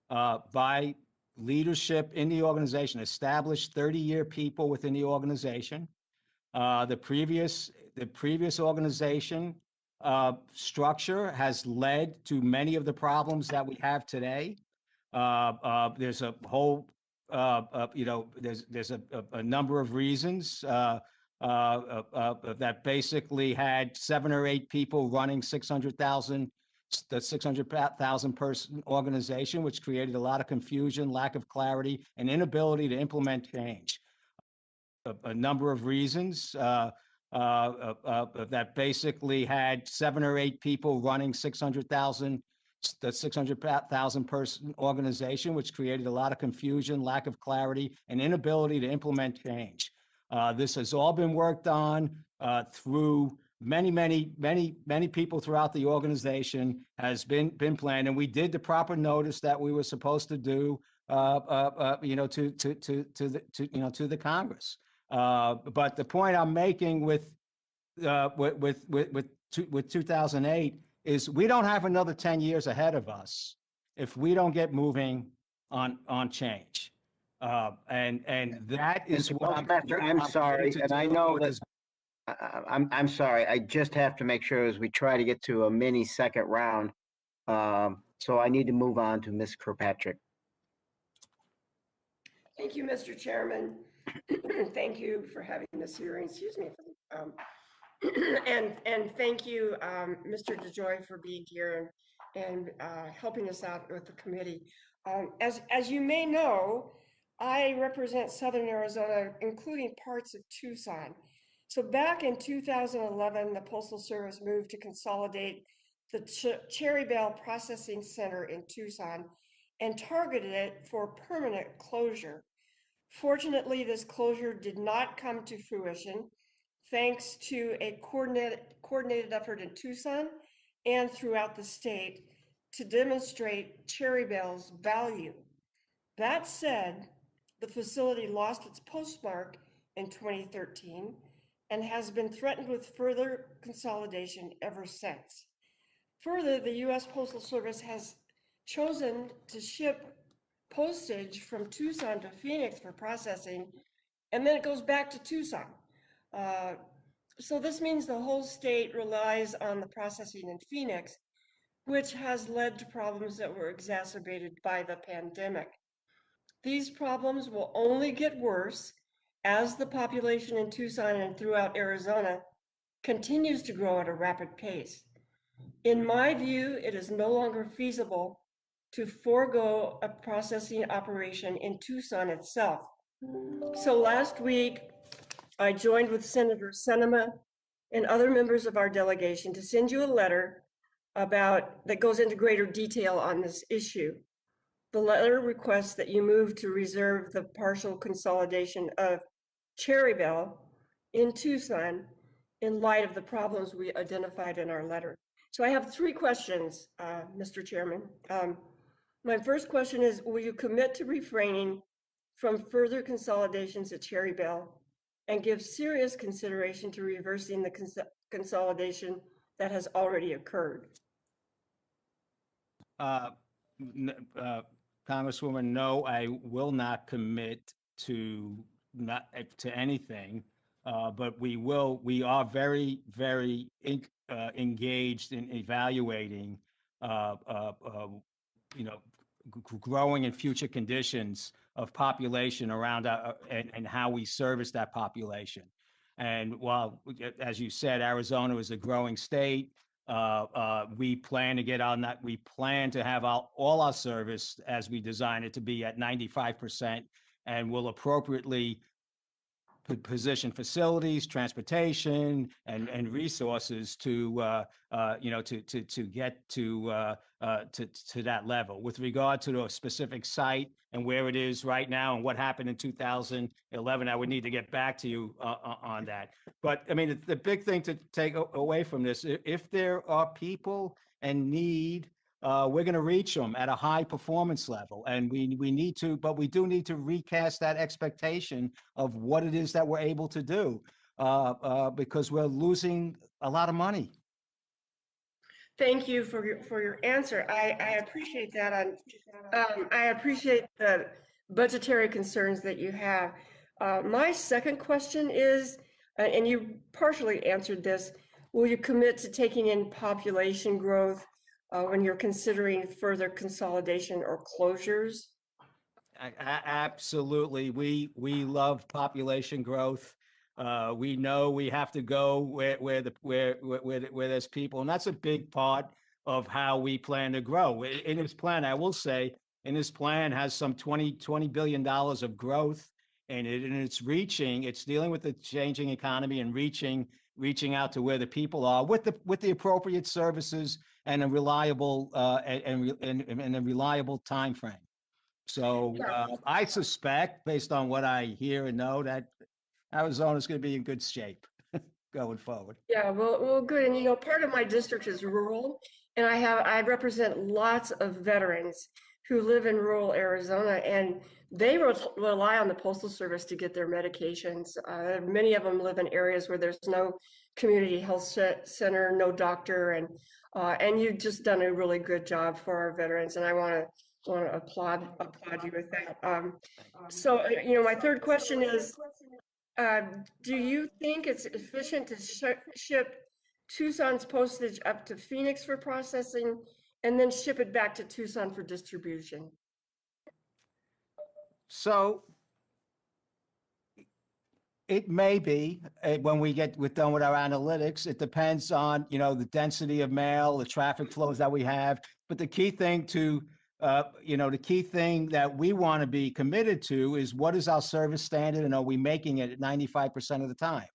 A: by leadership in the organization, established 30-year people within the organization. The previous organization structure has led to many of the problems that we have today. There's a whole, there's a number of reasons that basically had 7 or 8 people running the 600,000 person organization, which created a lot of confusion, lack of clarity, and inability to implement change. A number of reasons that basically had 7 or 8 people running the 600,000 person organization, which created a lot of confusion, lack of clarity, and inability to implement change. This has all been worked on through many people throughout the organization, has been planned, and we did the proper notice that we were supposed to do, to the Congress. But the point I'm making with 2008 is we don't have another 10 years ahead of us if we don't get moving on change. And that is
B: Mr.
A: what
B: Postmaster, I'm sorry, and I know that I'm sorry. I just have to make sure as we try to get to a mini second round. So I need to move on to Ms. Kirkpatrick.
M: Thank you, Mr. Chairman. Thank you for having this hearing. Excuse me. And thank you, Mr. DeJoy, for being here and helping us out with the committee. As you may know, I represent Southern Arizona, including parts of Tucson. So back in 2011, the Postal Service moved to consolidate the Cherry Bell Processing Center in Tucson and targeted it for permanent closure. Fortunately, this closure did not come to fruition, thanks to a coordinated effort in Tucson and throughout the state to demonstrate Cherry Bell's value. That said, the facility lost its postmark in 2013 and has been threatened with further consolidation ever since. Further, the U.S. Postal Service has chosen to ship postage from Tucson to Phoenix for processing, and then it goes back to Tucson. So this means the whole state relies on the processing in Phoenix, which has led to problems that were exacerbated by the pandemic. These problems will only get worse as the population in Tucson and throughout Arizona continues to grow at a rapid pace. In my view, it is no longer feasible to forego a processing operation in Tucson itself. So last week, I joined with Senator Sinema and other members of our delegation to send you a letter that goes into greater detail on this issue. The letter requests that you move to reserve the partial consolidation of Cherry Bell in Tucson in light of the problems we identified in our letter. So I have three questions, Mr. Chairman. My first question is, will you commit to refraining from further consolidations at Cherry Bell and give serious consideration to reversing the consolidation that has already occurred?
A: Congresswoman, no, I will not commit to anything, but we are very, very engaged in evaluating, growing and future conditions of population around and how we service that population. And while, as you said, Arizona is a growing state, we plan to get on that. We plan to have all our service as we design it to be at 95%, and will appropriately position facilities, transportation, and resources to get to that level. With regard to the specific site and where it is right now and what happened in 2011, I would need to get back to you on that. But I mean, the big thing to take away from this, if there are people in need, we're going to reach them at a high performance level, and we need to, but we do need to recast that expectation of what it is that we're able to do, because we're losing a lot of money.
M: Thank you for your answer. I appreciate that. I appreciate the budgetary concerns that you have. My second question is, and you partially answered this, will you commit to taking in population growth when you're considering further consolidation or closures?
A: Absolutely. We love population growth. We know we have to go where there's people, and that's a big part of how we plan to grow. In his plan, I will say, in his plan has some $20 billion of growth in it, and it's dealing with the changing economy and reaching out to where the people are with the appropriate services and a reliable and a reliable time frame. So I suspect, based on what I hear and know, that Arizona's going to be in good shape going forward.
M: Yeah, well, good. And part of my district is rural, and I represent lots of veterans who live in rural Arizona, and they rely on the Postal Service to get their medications. Many of them live in areas where there's no community health center, no doctor, and you've just done a really good job for our veterans. And I want to want to applaud you with that. So, my third question is, do you think it's efficient to ship Tucson's postage up to Phoenix for processing and then ship it back to Tucson for distribution?
A: So it may be when we're done with our analytics. It depends on, the density of mail, the traffic flows that we have. But the key thing that we want to be committed to is, what is our service standard, and are we making it at 95% of the time?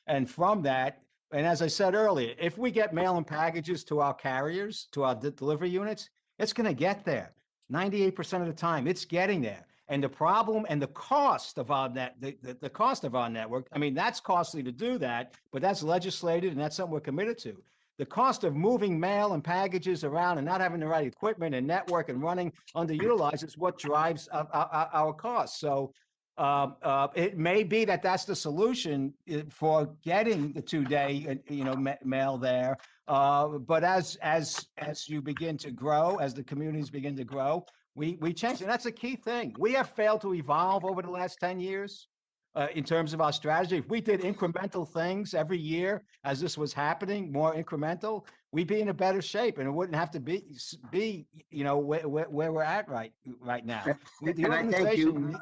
A: And from that, and as I said earlier, if we get mail and packages to our carriers, to our delivery units, it's going to get there 98% of the time. It's getting there. And the problem and the cost of our the cost of our network, I mean, that's costly to do that, but that's legislated and that's something we're committed to. The cost of moving mail and packages around and not having the right equipment and network and running underutilized is what drives our costs. So it may be that that's the solution for getting the 2-day, mail there. But as you begin to grow, as the communities begin to grow, we change. And that's a key thing. We have failed to evolve over the last 10 years in terms of our strategy. If we did incremental things every year as this was happening, more incremental, we'd be in a better shape, and it wouldn't have to be where we're at right now.
B: And I thank you.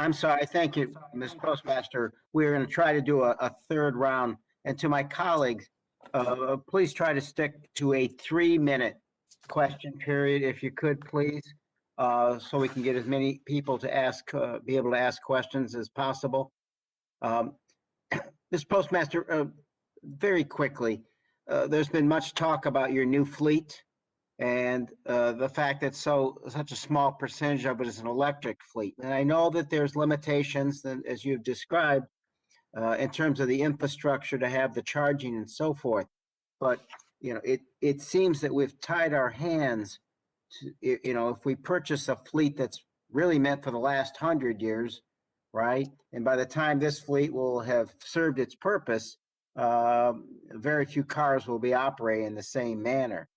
B: I'm sorry. Thank you, Ms. Postmaster. We're going to try to do a third round. And to my colleagues, please try to stick to a 3-minute question period, if you could, please, so we can get as many people to be able to ask questions as possible. Ms. Postmaster, very quickly, there's been much talk about your new fleet and the fact that such a small percentage of it is an electric fleet. And I know that there's limitations, as you've described, in terms of the infrastructure to have the charging and so forth. But it seems that we've tied our hands to, if we purchase a fleet that's really meant for the last 100 years, right? And by the time this fleet will have served its purpose, very few cars will be operating in the same manner.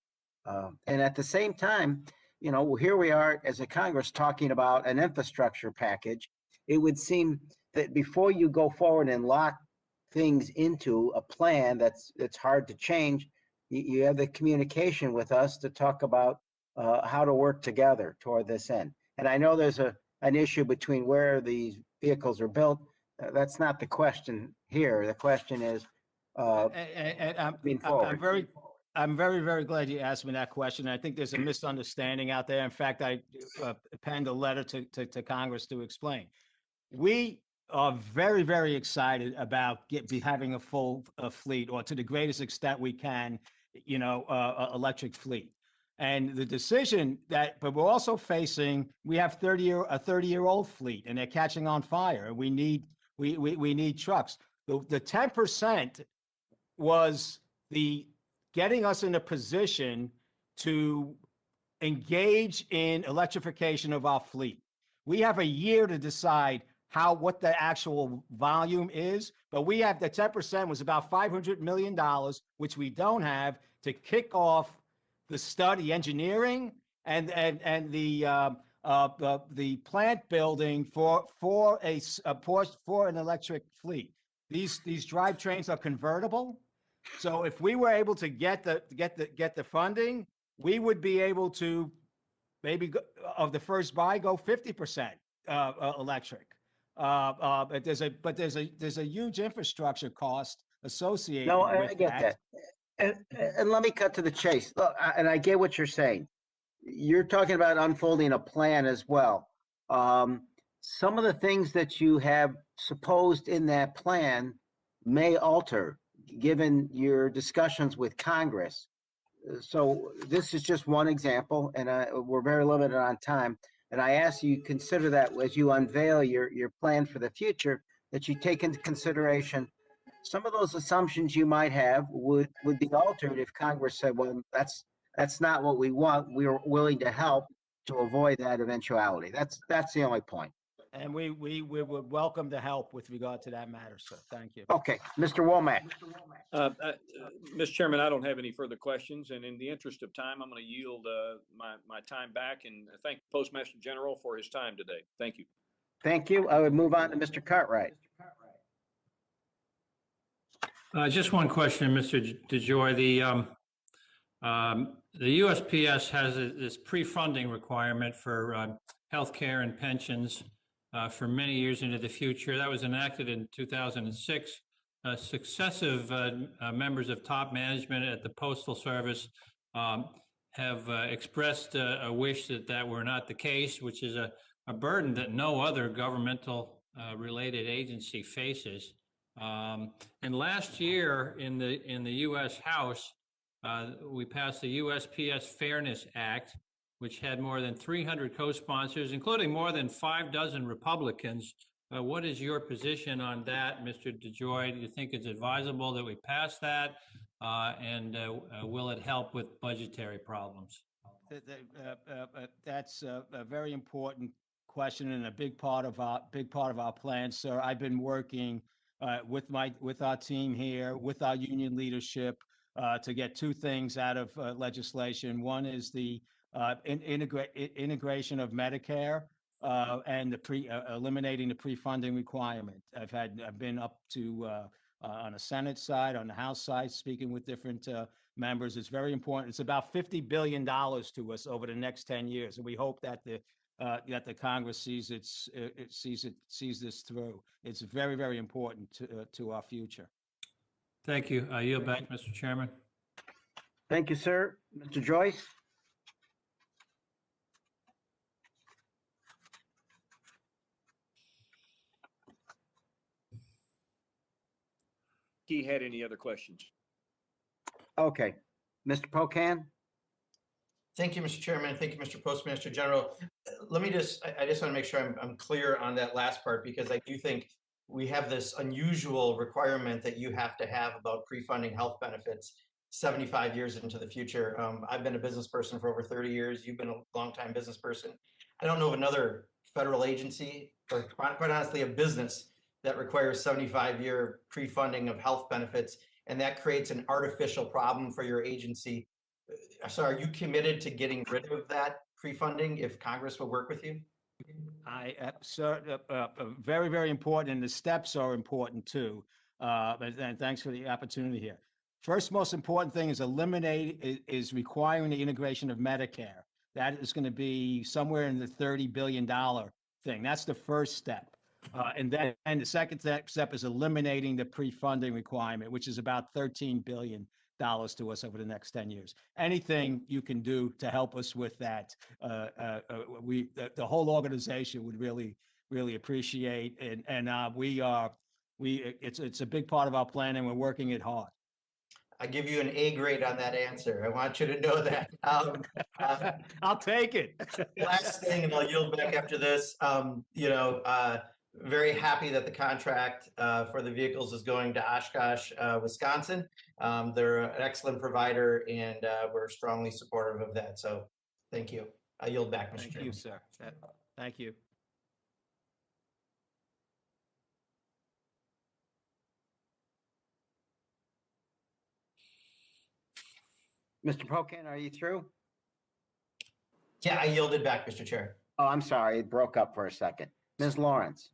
B: And at the same time, here we are as a Congress talking about an infrastructure package. It would seem that before you go forward and lock things into a plan that's hard to change, you have the communication with us to talk about how to work together toward this end. And I know there's an issue between where these vehicles are built. That's not the question here. The question is moving forward.
A: I'm very, very glad you asked me that question. I think there's a misunderstanding out there. In fact, I penned a letter to Congress to explain. We are very, very excited about having a full fleet, or to the greatest extent we can, electric fleet. And the decision but we're also facing, we have a 30-year-old fleet, and they're catching on fire. We need trucks. The 10% was getting us in a position to engage in electrification of our fleet. We have a year to decide what the actual volume is, but we have the 10% was about $500 million, which we don't have, to kick off the study, engineering, and the plant building for an electric fleet. These drivetrains are convertible, so if we were able to get the funding, we would be able to maybe of the first buy go 50% electric. But there's a huge infrastructure cost associated with that.
B: No, I get that. And let me cut to the chase. Look, and I get what you're saying. You're talking about unfolding a plan as well. Some of the things that you have supposed in that plan may alter given your discussions with Congress. So this is just one example, and we're very limited on time. And I ask you consider that as you unveil your plan for the future, that you take into consideration some of those assumptions you might have would be altered if Congress said, well, that's not what we want. We are willing to help to avoid that eventuality. That's the only point.
A: And we would welcome the help with regard to that matter, sir. Thank you.
B: Okay, Mr. Womack.
C: Mr. Chairman, I don't have any further questions, and in the interest of time, I'm going to yield my time back and thank the Postmaster General for his time today. Thank you.
B: Thank you. I would move on to Mr. Cartwright.
F: Just one question, Mr. DeJoy. The USPS has this pre-funding requirement for healthcare and pensions for many years into the future. That was enacted in 2006. Successive members of top management at the Postal Service have expressed a wish that that were not the case, which is a burden that no other governmental related agency faces. And last year in the U.S. House, we passed the USPS Fairness Act, which had more than 300 co-sponsors, including more than 6 Republicans. What is your position on that, Mr. DeJoy? Do you think it's advisable that we pass that? And will it help with budgetary problems?
A: That's a very important question and a big part of our plan, sir. I've been working with our team here, with our union leadership, to get two things out of legislation. One is the integration of Medicare and the eliminating the pre-funding requirement. I've been up to on the Senate side, on the House side, speaking with different members. It's very important. It's about $50 billion to us over the next 10 years, and we hope that the Congress sees this through. It's very, very important to our future.
F: Thank you. I yield back, Mr. Chairman.
B: Thank you, sir. Mr. Joyce?
C: He had any other questions?
B: Okay. Mr. Pocan?
I: Thank you, Mr. Chairman. Thank you, Mr. Postmaster General. I just want to make sure I'm clear on that last part, because I do think we have this unusual requirement that you have to have about pre-funding health benefits 75 years into the future. I've been a business person for over 30 years. You've been a longtime business person. I don't know of another federal agency, or quite honestly, a business that requires 75-year pre-funding of health benefits, and that creates an artificial problem for your agency. So are you committed to getting rid of that pre-funding if Congress will work with you?
A: Sir, very, very important, and the steps are important too. And thanks for the opportunity here. First, most important thing is requiring the integration of Medicare. That is going to be somewhere in the $30 billion thing. That's the first step. And then the second step is eliminating the pre-funding requirement, which is about $13 billion to us over the next 10 years. Anything you can do to help us with that, the whole organization would really, really appreciate. And it's a big part of our plan, and we're working it hard.
I: I give you an A grade on that answer. I want you to know that.
A: I'll take it.
I: Last thing, and I'll yield back after this. Very happy that the contract for the vehicles is going to Oshkosh, Wisconsin. They're an excellent provider, and we're strongly supportive of that. So thank you. I yield back, Mr. Chairman.
A: Thank you, sir. Thank you.
B: Mr. Pocan, are you through?
I: Yeah, I yielded back, Mr. Chair.
B: Oh, I'm sorry. It broke up for a second. Ms. Lawrence?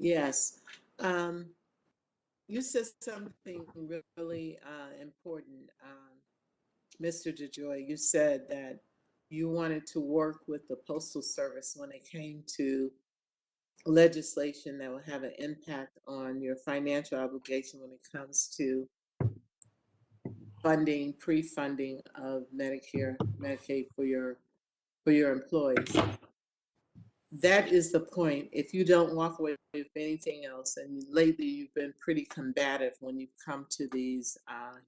L: Yes. You said something really important, Mr. DeJoy. You said that you wanted to work with the Postal Service when it came to legislation that will have an impact on your financial obligation when it comes to funding, pre-funding of Medicare, Medicaid for your employees. That is the point. If you don't walk away with anything else, and lately you've been pretty combative when you've come to these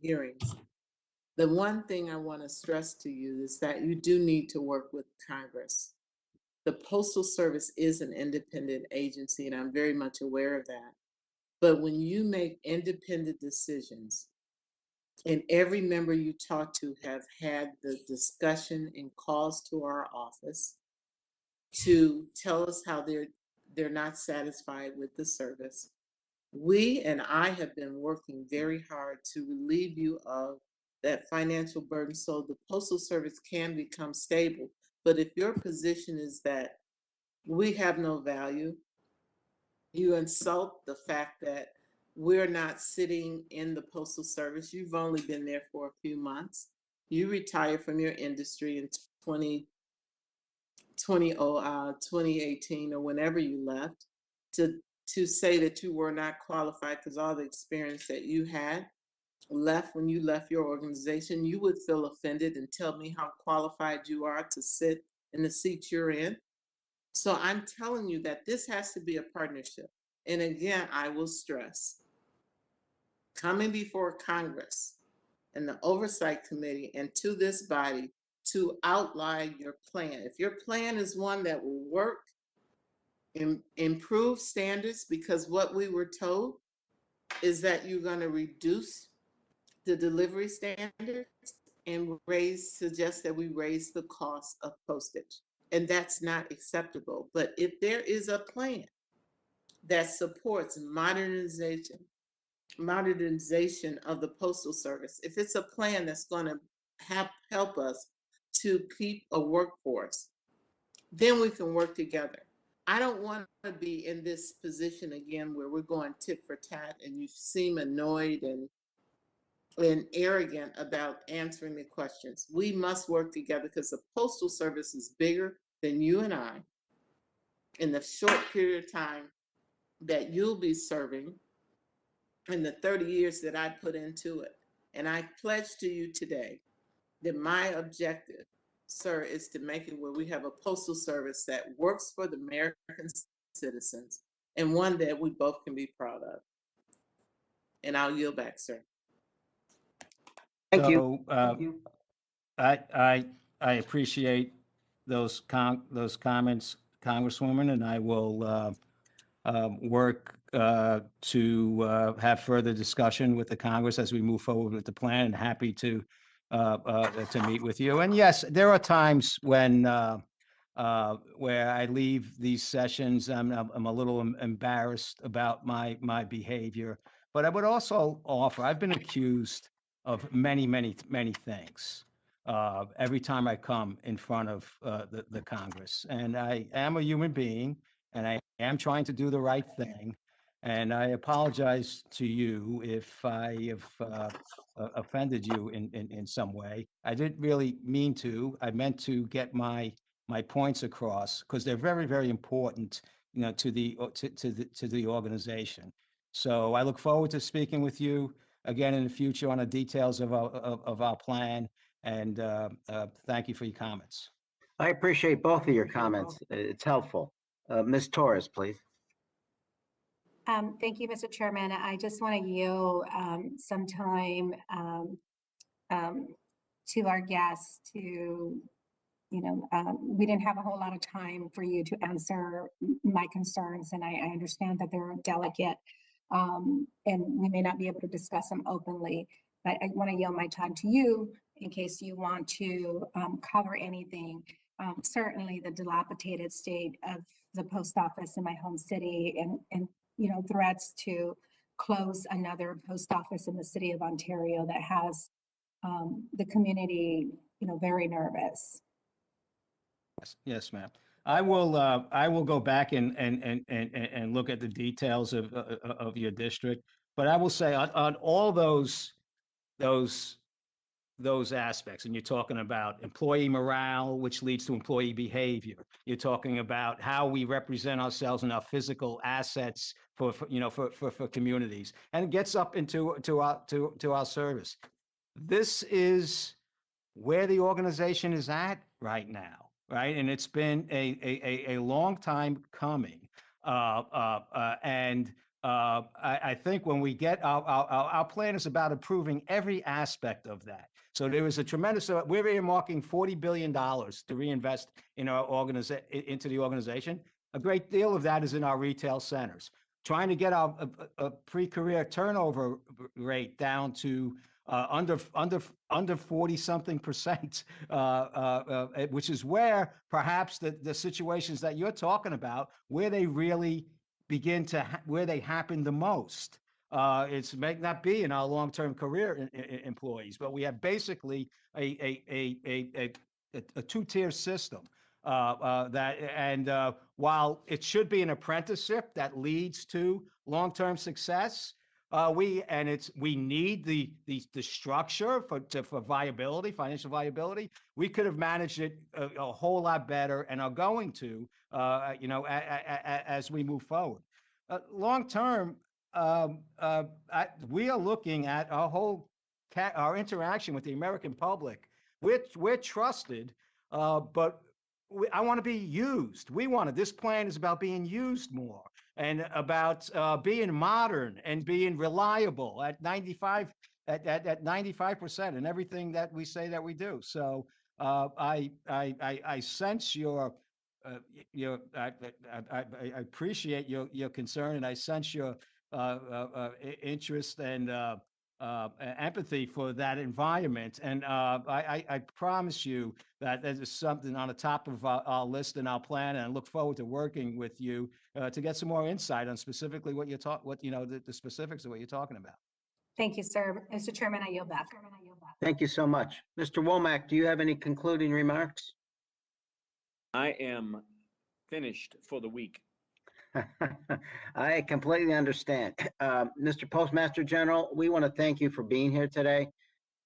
L: hearings, the one thing I want to stress to you is that you do need to work with Congress. The Postal Service is an independent agency, and I'm very much aware of that. But when you make independent decisions, and every member you talk to have had the discussion and calls to our office to tell us how they're not satisfied with the service. We and I have been working very hard to relieve you of that financial burden so the Postal Service can become stable. But if your position is that we have no value, you insult the fact that we're not sitting in the Postal Service. You've only been there for a few months. You retired from your industry in 2018 or whenever you left to say that you were not qualified because all the experience that you had left when you left your organization, you would feel offended and tell me how qualified you are to sit in the seat you're in. So I'm telling you that this has to be a partnership. And again, I will stress, coming before Congress and the Oversight Committee and to this body to outline your plan. If your plan is one that will work, improve standards, because what we were told is that you're going to reduce the delivery standards and suggest that we raise the cost of postage. And that's not acceptable. But if there is a plan that supports modernization of the Postal Service, if it's a plan that's going to help us to keep a workforce, then we can work together. I don't want to be in this position again where we're going tit for tat and you seem annoyed and arrogant about answering the questions. We must work together because the Postal Service is bigger than you and I in the short period of time that you'll be serving in the 30 years that I put into it. And I pledge to you today that my objective, sir, is to make it where we have a Postal Service that works for the American citizens and one that we both can be proud of. And I'll yield back, sir.
B: Thank you.
A: I appreciate those comments, Congresswoman, and I will work to have further discussion with the Congress as we move forward with the plan, and happy to meet with you. And yes, there are times when where I leave these sessions, I'm a little embarrassed about my behavior, but I would also offer, I've been accused of many things every time I come in front of the Congress. And I am a human being, and I am trying to do the right thing. And I apologize to you if I have offended you in some way. I didn't really mean to. I meant to get my points across because they're very important, to the organization. So I look forward to speaking with you again in the future on the details of our plan. And thank you for your comments.
B: I appreciate both of your comments. It's helpful. Ms. Torres, please.
K: Thank you, Mr. Chairman. I just want to yield some time to our guests to, we didn't have a whole lot of time for you to answer my concerns, and I understand that they're delicate, and we may not be able to discuss them openly, but I want to yield my time to you in case you want to cover anything. Certainly the dilapidated state of the post office in my home city and threats to close another post office in the city of Ontario that has the community, very nervous.
A: Yes, ma'am. I will go back and look at the details of your district, but I will say on all those aspects, and you're talking about employee morale, which leads to employee behavior. You're talking about how we represent ourselves and our physical assets for communities, and it gets up into our service. This is where the organization is at right now, right? And it's been a long time coming, and I think when we get our plan is about improving every aspect of that. So there is a tremendous, we're earmarking $40 billion to reinvest in into the organization. A great deal of that is in our retail centers, trying to get our pre-career turnover rate down to under 40-something%, which is where perhaps the situations that you're talking about, where they really begin to, where they happen the most. It's may not be in our long-term career employees, but we have basically a two-tier system. While it should be an apprenticeship that leads to long-term success, we need the structure for viability, financial viability. We could have managed it a whole lot better, and are going to, as we move forward. Long term, we are looking at our interaction with the American public. We're trusted, but I want to be used. This plan is about being used more, and about being modern and being reliable at 95% in everything that we say that we do. So I sense I appreciate your concern, and I sense your interest and empathy for that environment. And I promise you that there's something on the top of our list and our plan, and I look forward to working with you to get some more insight on specifically the specifics of what you're talking about.
K: Thank you, sir. Mr. Chairman, I yield back.
B: Thank you so much. Mr. Womack, do you have any concluding remarks?
C: I am finished for the week.
B: I completely understand. Mr. Postmaster General, we want to thank you for being here today.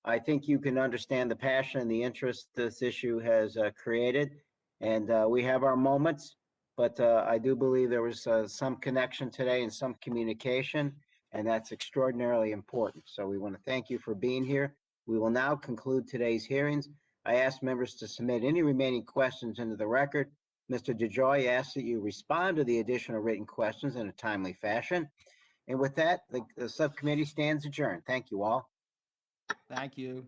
B: I think you can understand the passion and the interest this issue has created. And we have our moments, but I do believe there was some connection today and some communication, and that's extraordinarily important. So we want to thank you for being here. We will now conclude today's hearings. I ask members to submit any remaining questions into the record. Mr. DeJoy asks that you respond to the additional written questions in a timely fashion. And with that, the subcommittee stands adjourned. Thank you all.
A: Thank you.